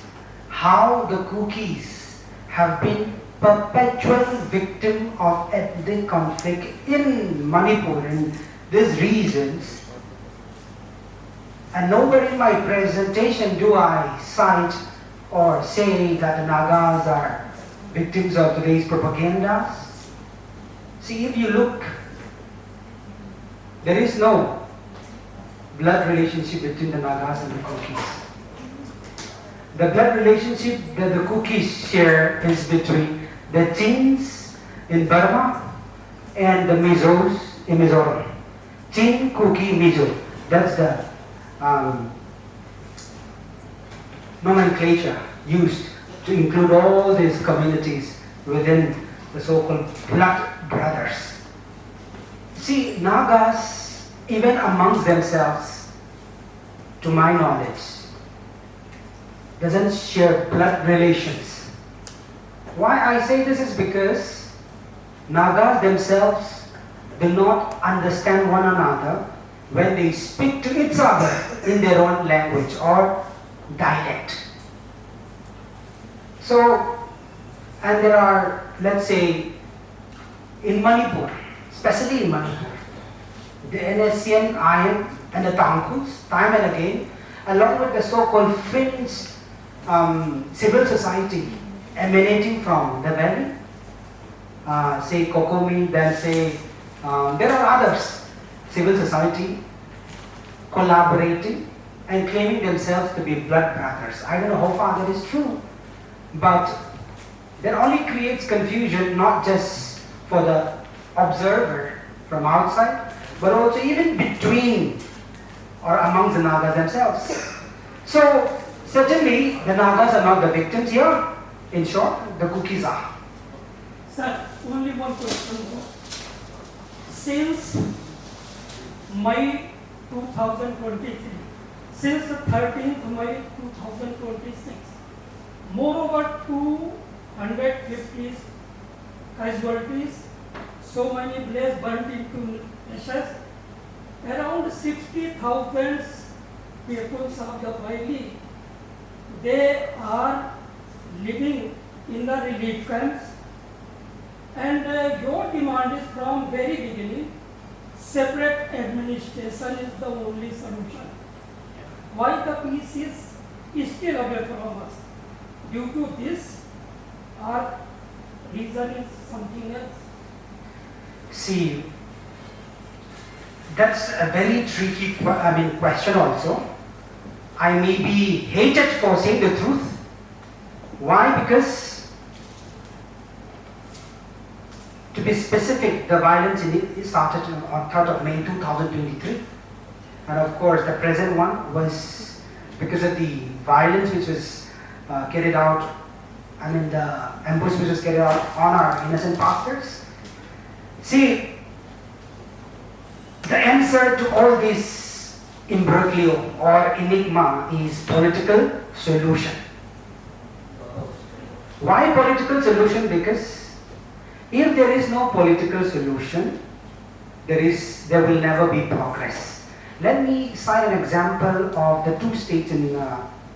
how the Kukis have been perpetual victim of ethnic conflict in Manipur and these regions. And nowhere in my presentation do I cite or say that the Nagas are victims of today's propagandas. See, if you look, there is no blood relationship between the Nagas and the Kukis. The blood relationship that the Kukis share is between the Chins in Burma and the Mizos in Mizoram. Chin, Kuki, Mizo. That's the nomenclature used to include all these communities within the so-called blood brothers. See, Nagas, even amongst themselves, to my knowledge, doesn't share blood relations. Why I say this is because Nagas themselves do not understand one another when they speak to each other in their own language or dialect. So, and there are, let's say, in Manipur, especially in Manipur, the NSCN, IM and the Tangkus, time and again, along with the so-called fringe civil society emanating from the valley, say Kokomi, then say, there are others, civil society, collaborating and claiming themselves to be blood brothers. I don't know how far that is true, but that only creates confusion, not just for the observer from outside, but also even between or amongst the Nagas themselves. So, certainly the Nagas are not the victims here. In short, the Kukis are. Sir, only one question more. Since May 2023, since 13th May 2026, moreover 250 casualties, so many blaze burnt into ashes, around 60,000 people of the valley, they are living in the relief camps, and your demand is from very beginning, separate administration is the only solution. Why the peace is still away from us? Due to this, or reason is something else? See, that's a very tricky question also. I may be hated for saying the truth. Why? Because, to be specific, the violence started on 3rd of May 2023. And of course, the present one was because of the violence which was carried out, the ambush which was carried out on our innocent pastors. See, the answer to all this imbroglio or enigma is political solution. Why political solution? Because if there is no political solution, there will never be progress. Let me cite an example of the two states in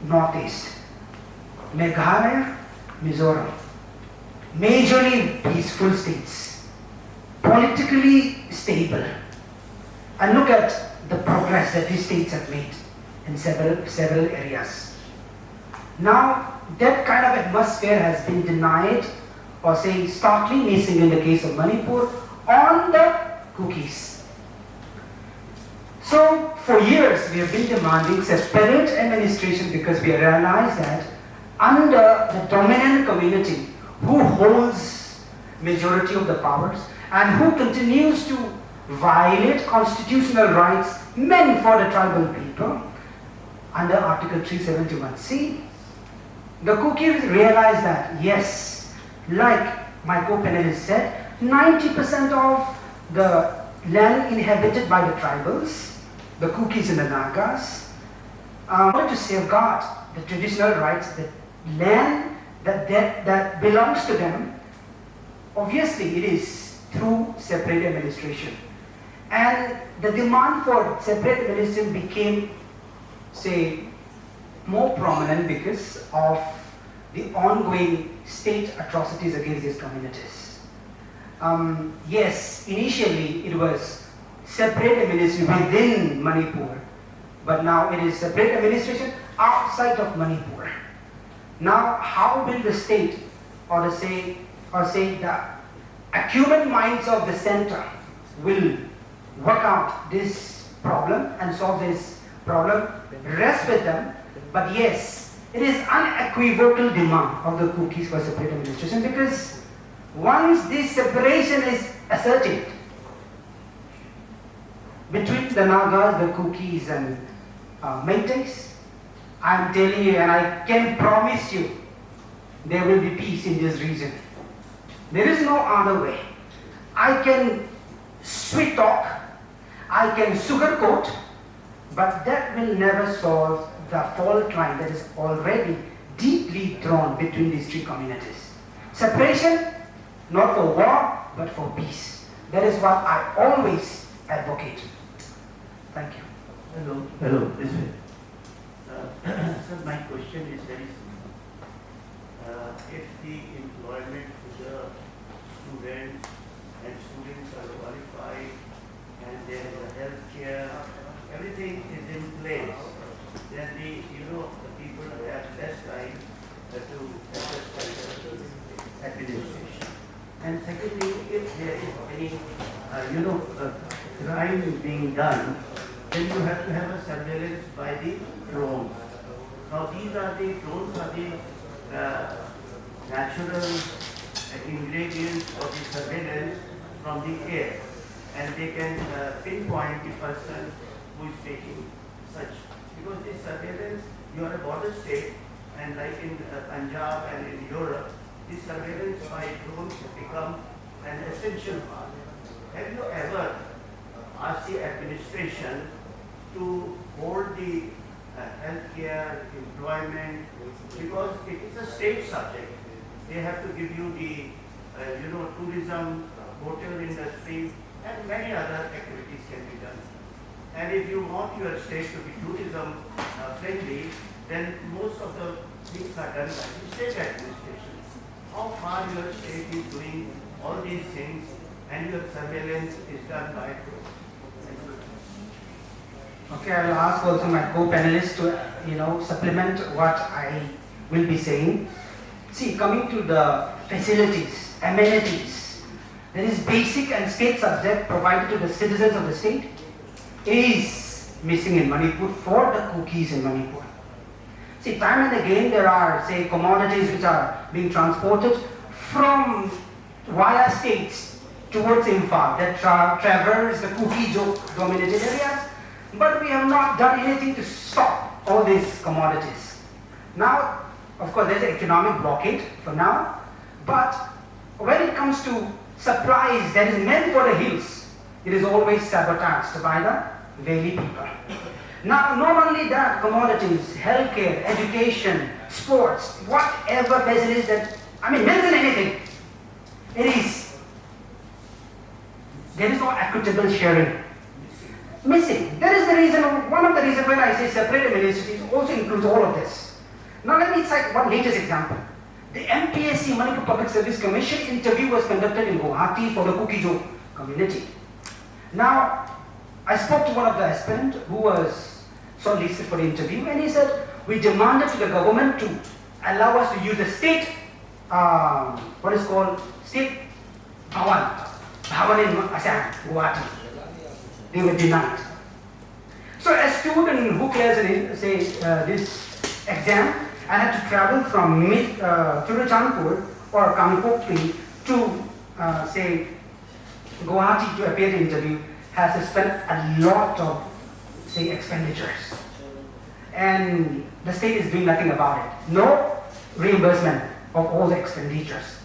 Northeast, Meghalaya, Mizoram. Majorly peaceful states, politically stable. And look at the progress that these states have made in several areas. Now, that kind of atmosphere has been denied, or say starkly missing in the case of Manipur, on the Kukis. So for years we have been demanding separate administration because we realize that under the dominant community who holds majority of the powers and who continues to violate constitutional rights meant for the tribal people under Article 371C, the Kukis realize that yes, like my co-panelist said, 90% of the land inhabited by the tribals, the Kukis and the Nagas, in order to safeguard the traditional rights, the land that belongs to them, obviously it is through separate administration. And the demand for separate administration became, say, more prominent because of the ongoing state atrocities against these communities. Yes, initially it was separate administration within Manipur, but now it is separate administration outside of Manipur. Now, how will the state, or say the acumen minds of the center will work out this problem and solve this problem, rest with them. But yes, it is unequivocal demand of the Kukis for separate administration, because once this separation is asserted between the Nagas, the Kukis and Meiteis, I am telling you, and I can promise you, there will be peace in this region. There is no other way. I can sweet talk, I can sugarcoat, but that will never solve the fault line that is already deeply drawn between these three communities. Separation, not for war, but for peace. That is what I always advocate. Thank you. Hello, this way. So my question is very simple. If the employment for the students and students are qualified and there is a health care, everything is in place, then the people have less time to assist the administration. And secondly, if there is any crime being done, then you have to have a surveillance by the drones. Now these are the drones are the natural ingredients of the surveillance from the air, and they can pinpoint the person who is taking such. Because this surveillance, you are a border state, and like in Punjab and in Europe, this surveillance by drones has become an essential part. Have you ever asked the administration to hold the healthcare, employment, because it is a state subject. They have to give you the, tourism, hotel industry, and many other activities can be done. And if you want your state to be tourism friendly, then most of the things are done by the state administration. How far your state is doing all these things, and your surveillance is done by drones? Okay, I will ask also my co-panelists to, supplement what I will be saying. See, coming to the facilities, amenities, there is basic and state subject provided to the citizens of the state is missing in Manipur for the Kukis in Manipur. See, time and again there are, say, commodities which are being transported from via states towards Imphal that traverse the Kuki-dominated areas. But we have not done anything to stop all these commodities. Now, of course, there's an economic blockade for now, but when it comes to supplies that is meant for the hills, it is always sabotaged by the valley people. Now, not only that, commodities, healthcare, education, sports, whatever facilities that, mention anything, there is no equitable sharing. Missing. That is the reason, one of the reasons when I say separate administration also includes all of this. Now let me cite one latest example. The MPSC, Manipur Public Service Commission interview was conducted in Guwahati for the Kukijo community. Now, I spoke to one of the aspirants who was shortlisted for the interview, and he said, we demanded to the government to allow us to use the state, what is called state Bhavan in Assam, Guwahati. They were denied. student who clears this exam, I had to travel from Churachandpur or Kangpokpi to say Guwahati to appear in interview, has to spend a lot of say expenditures, and the state is doing nothing about it. No reimbursement of all the expenditures.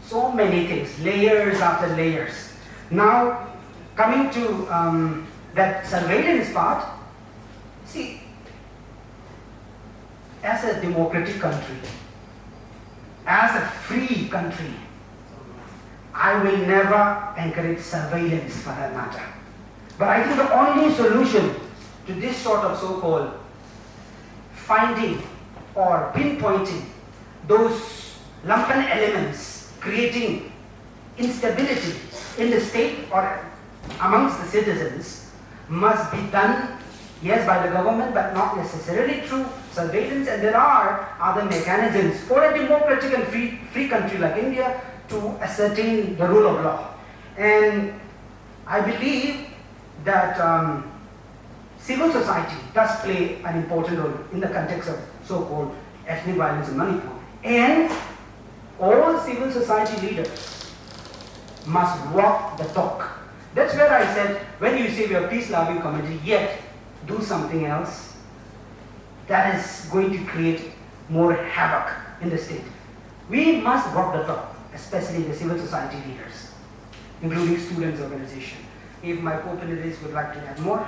So many things, layers after layers. Now coming to that surveillance part, see, as a democratic country, as a free country, I will never encourage surveillance for that matter. But I think the only solution to this sort of so-called finding or pinpointing those lumpen elements creating instability in the state or amongst the citizens must be done, yes, by the government, but not necessarily through surveillance. And there are other mechanisms for a democratic and free country like India to ascertain the rule of law. And I believe that civil society does play an important role in the context of so-called ethnic violence in Manipur. And all civil society leaders must walk the talk. That's where I said, when you say we are peace-loving community, yet do something else, that is going to create more havoc in the state. We must walk the talk, especially the civil society leaders, including students' organization. If my co-panelists would like to add more.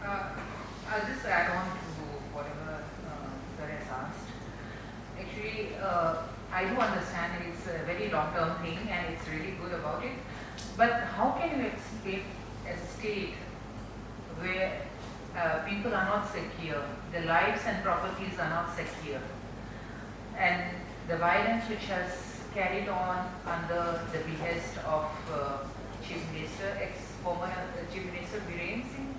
I'll just add on to whatever Sir has asked. Actually, I do understand it's a very long-term thing and it's really good about it. But how can you expect a state where people are not secure, their lives and properties are not secure, and the violence which has carried on under the behest of Chief Minister, ex-former Chief Minister Biren Singh.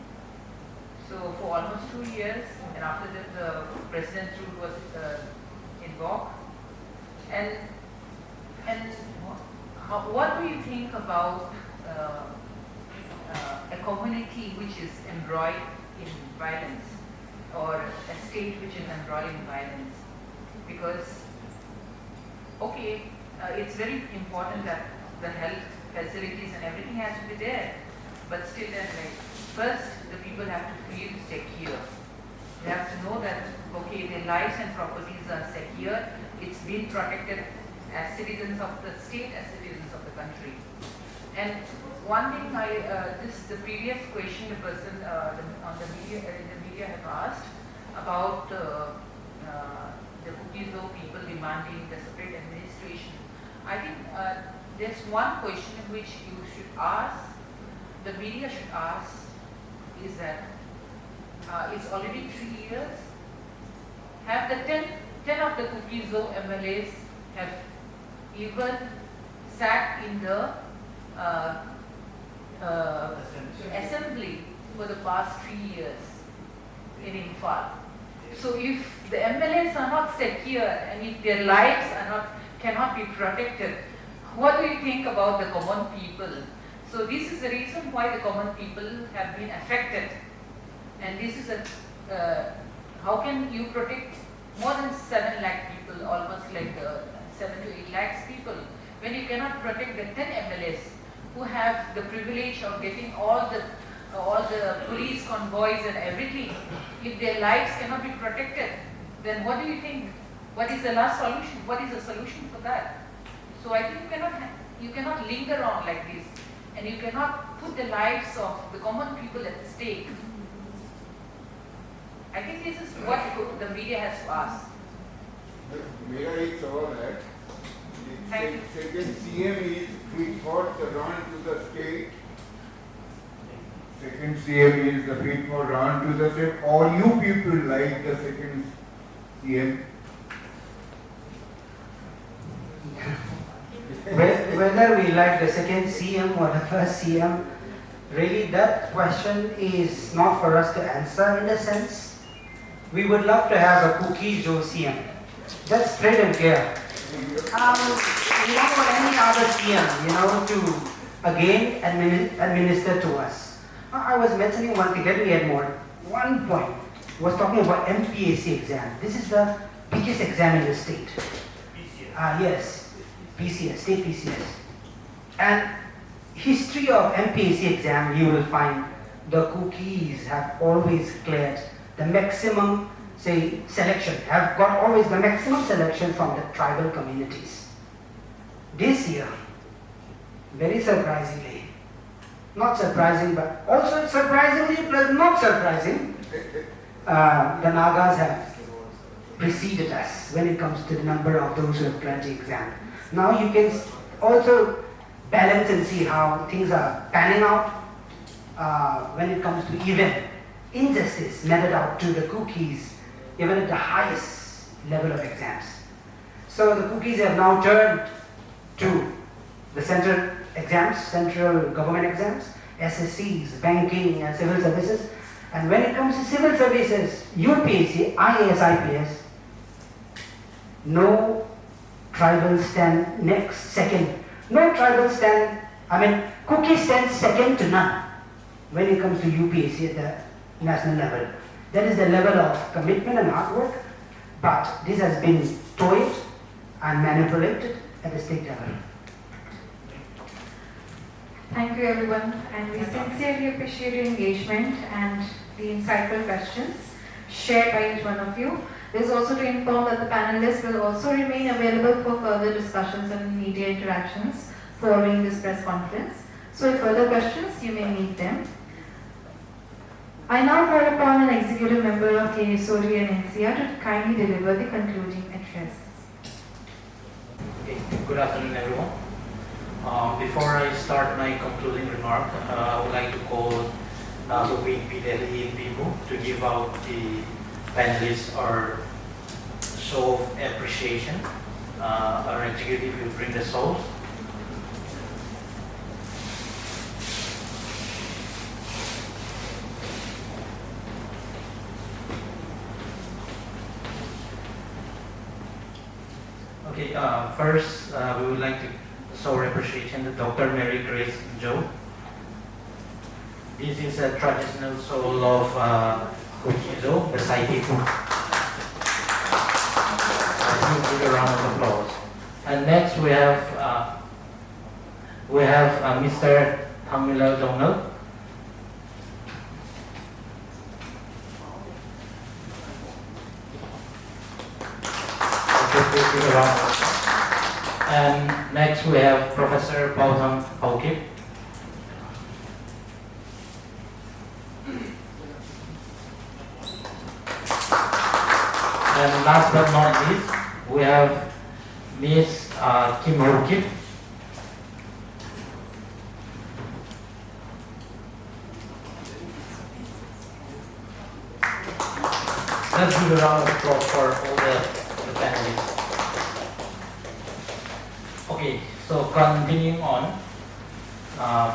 So for almost 2 years, and after that the president's rule was invoked. And what do you think about a community which is embroiled in violence, or a state which is embroiled in violence? Because, okay, it's very important that the health facilities and everything has to be there, but still then, like, first the people have to feel secure. They have to know that, okay, their lives and properties are secure, it's been protected as citizens of the state, as citizens of the country. And one thing the previous question the person in the media have asked about the Kukizo people demanding the separate administration. I think there's one question which you should ask, the media should ask, is that it's already 3 years. Have the 10 of the Kukizo MLAs have even sat in the assembly for the past 3 years in Imphal? So if the MLAs are not secure and if their lives cannot be protected, what do you think about the common people? So this is the reason why the common people have been affected. And this is how can you protect more than 7 lakh people, almost like 7 to 8 lakhs people, when you cannot protect the 10 MLAs who have the privilege of getting all the police convoys and everything? If their lives cannot be protected, then what do you think? What is the last solution? What is the solution for that? So I think you cannot linger on like this, and you cannot put the lives of the common people at stake. I think this is what the media has to ask. May I cover that? Thank you. Second CM is we thought the run to the state. Second CM is the fit for run to the state. All you people like the second CM. Whether we like the second CM or the first CM, really that question is not for us to answer in a sense. We would love to have a Kukizo CM. That's straight and clear. Not for any other CM, to again administer to us. I was mentioning one thing, let me add more. One point was talking about MPAC exam. This is the biggest exam in the state. Yes, PCS, state PCS. And history of MPAC exam, you will find the cookies have always cleared the maximum, say, selection, have got always the maximum selection from the tribal communities. This year, very surprisingly, not surprising, but also surprisingly plus not surprising, the Nagas have preceded us when it comes to the number of those who have cleared the exam. Now you can also balance and see how things are panning out when it comes to even injustice meted out to the cookies, even at the highest level of exams. So the cookies have now turned to the central exams, central government exams, SSCs, banking and civil services. And when it comes to civil services, UPSC, IAS, IPS, no tribal stand next, second. No tribal stand, cookie stands second to none when it comes to UPSC at the national level. That is the level of commitment and hard work, but this has been toyed and manipulated at the state level. Thank you everyone, and we sincerely appreciate your engagement and the insightful questions shared by each one of you. This is also to inform that the panelists will also remain available for further discussions and media interactions following this press conference. So if further questions, you may meet them. I now call upon an executive member of KSOD and NCR to kindly deliver the concluding address. Okay. Good afternoon everyone. Before I start my concluding remark, I would like to call the VP Delhi people to give out the panelists our show of appreciation. Our executive will bring the souls. Okay, first we would like to show our appreciation to Dr. Mary Grace Joe. This is a traditional soul of Kukizo, the Saiti food. Give a round of applause. And next we have Mr. Thangmilal Dongal. Give a round of applause. And next we have Professor Pautham Paukip. And last but not least, we have Ms. Kim Ho-kip. Let's give a round of applause for all the panelists. Okay, so continuing on,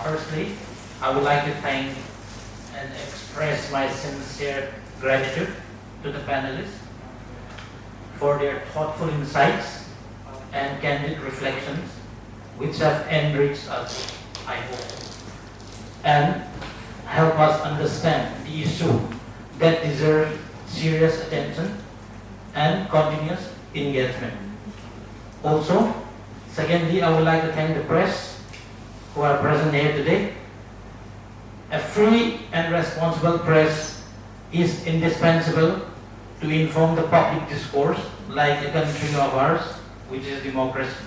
firstly, I would like to thank and express my sincere gratitude to the panelists for their thoughtful insights and candid reflections which have enriched us, I hope, and help us understand the issue that deserves serious attention and continuous engagement. Also, secondly, I would like to thank the press who are present here today. A free and responsible press is indispensable to inform the public discourse like a country of ours, which is democracy.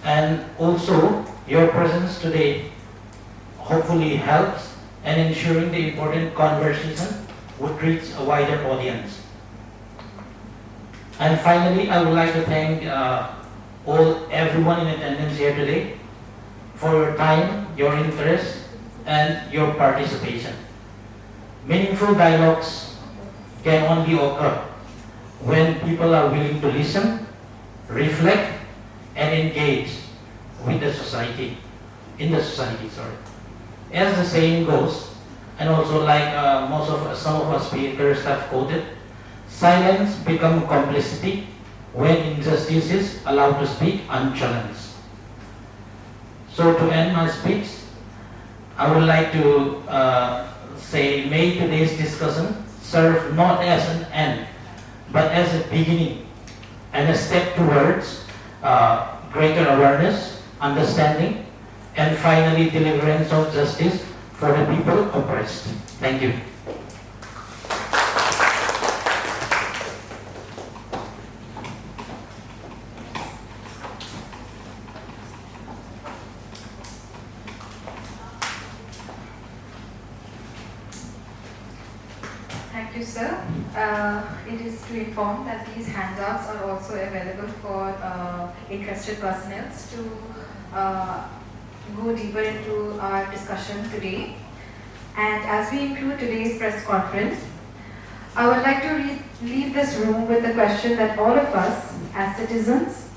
And also, your presence today hopefully helps in ensuring the important conversation would reach a wider audience. And finally, I would like to thank everyone in attendance here today for your time, your interest, and your participation. Meaningful dialogues can only occur when people are willing to listen, reflect, and engage with the society, As the saying goes, and also like some of us speakers have quoted, silence becomes complicity when injustice is allowed to speak unchallenged. So to end my speech, I would like to say, may today's discussion serve not as an end, but as a beginning and a step towards greater awareness, understanding, and finally deliverance of justice for the people oppressed. Thank you. Thank you, sir. It is to inform that these handouts are also available for interested personnel to go deeper into our discussion today. And as we include today's press conference, I would like to leave this room with the question that all of us, as citizens,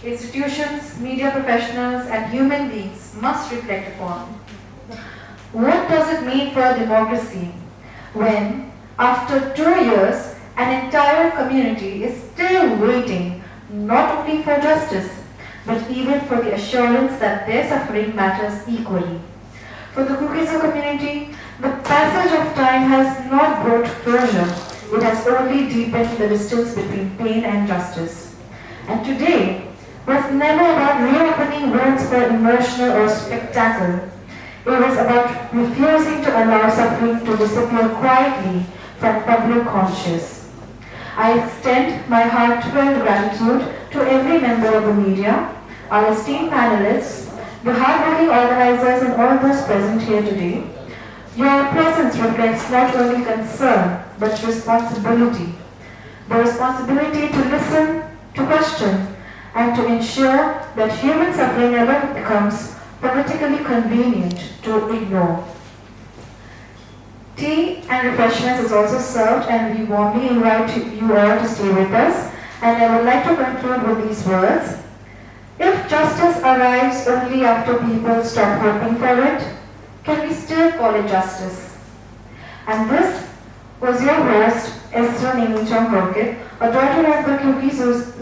institutions, media professionals, and human beings must reflect upon. What does it mean for a democracy when, after 2 years, an entire community is still waiting not only for justice, but even for the assurance that their suffering matters equally? For the Kukizo community, the passage of time has not brought closure. It has only deepened the distance between pain and justice. And today was never about reopening wounds for emotional or spectacle. It was about refusing to allow suffering to disappear quietly from public conscience. I extend my heartfelt gratitude to every member of the media, our esteemed panelists, the hardworking organizers, and all those present here today. Your presence reflects not only concern, but responsibility. The responsibility to listen, to question, and to ensure that human suffering never becomes politically convenient to ignore. Tea and refreshments is also served, and we warmly invite you all to stay with us. And I would like to conclude with these words. If justice arrives only after people stop hoping for it, can we still call it justice? And this was your host, Esther Nemicham Burkett, a daughter of the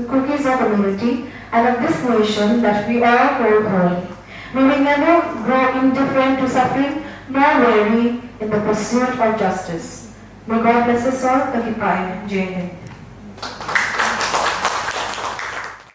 Kukizo community and of this nation that we all call home. May we never grow indifferent to suffering, nor weary in the pursuit of justice. May God bless us all. Takipayan. Jai Hind.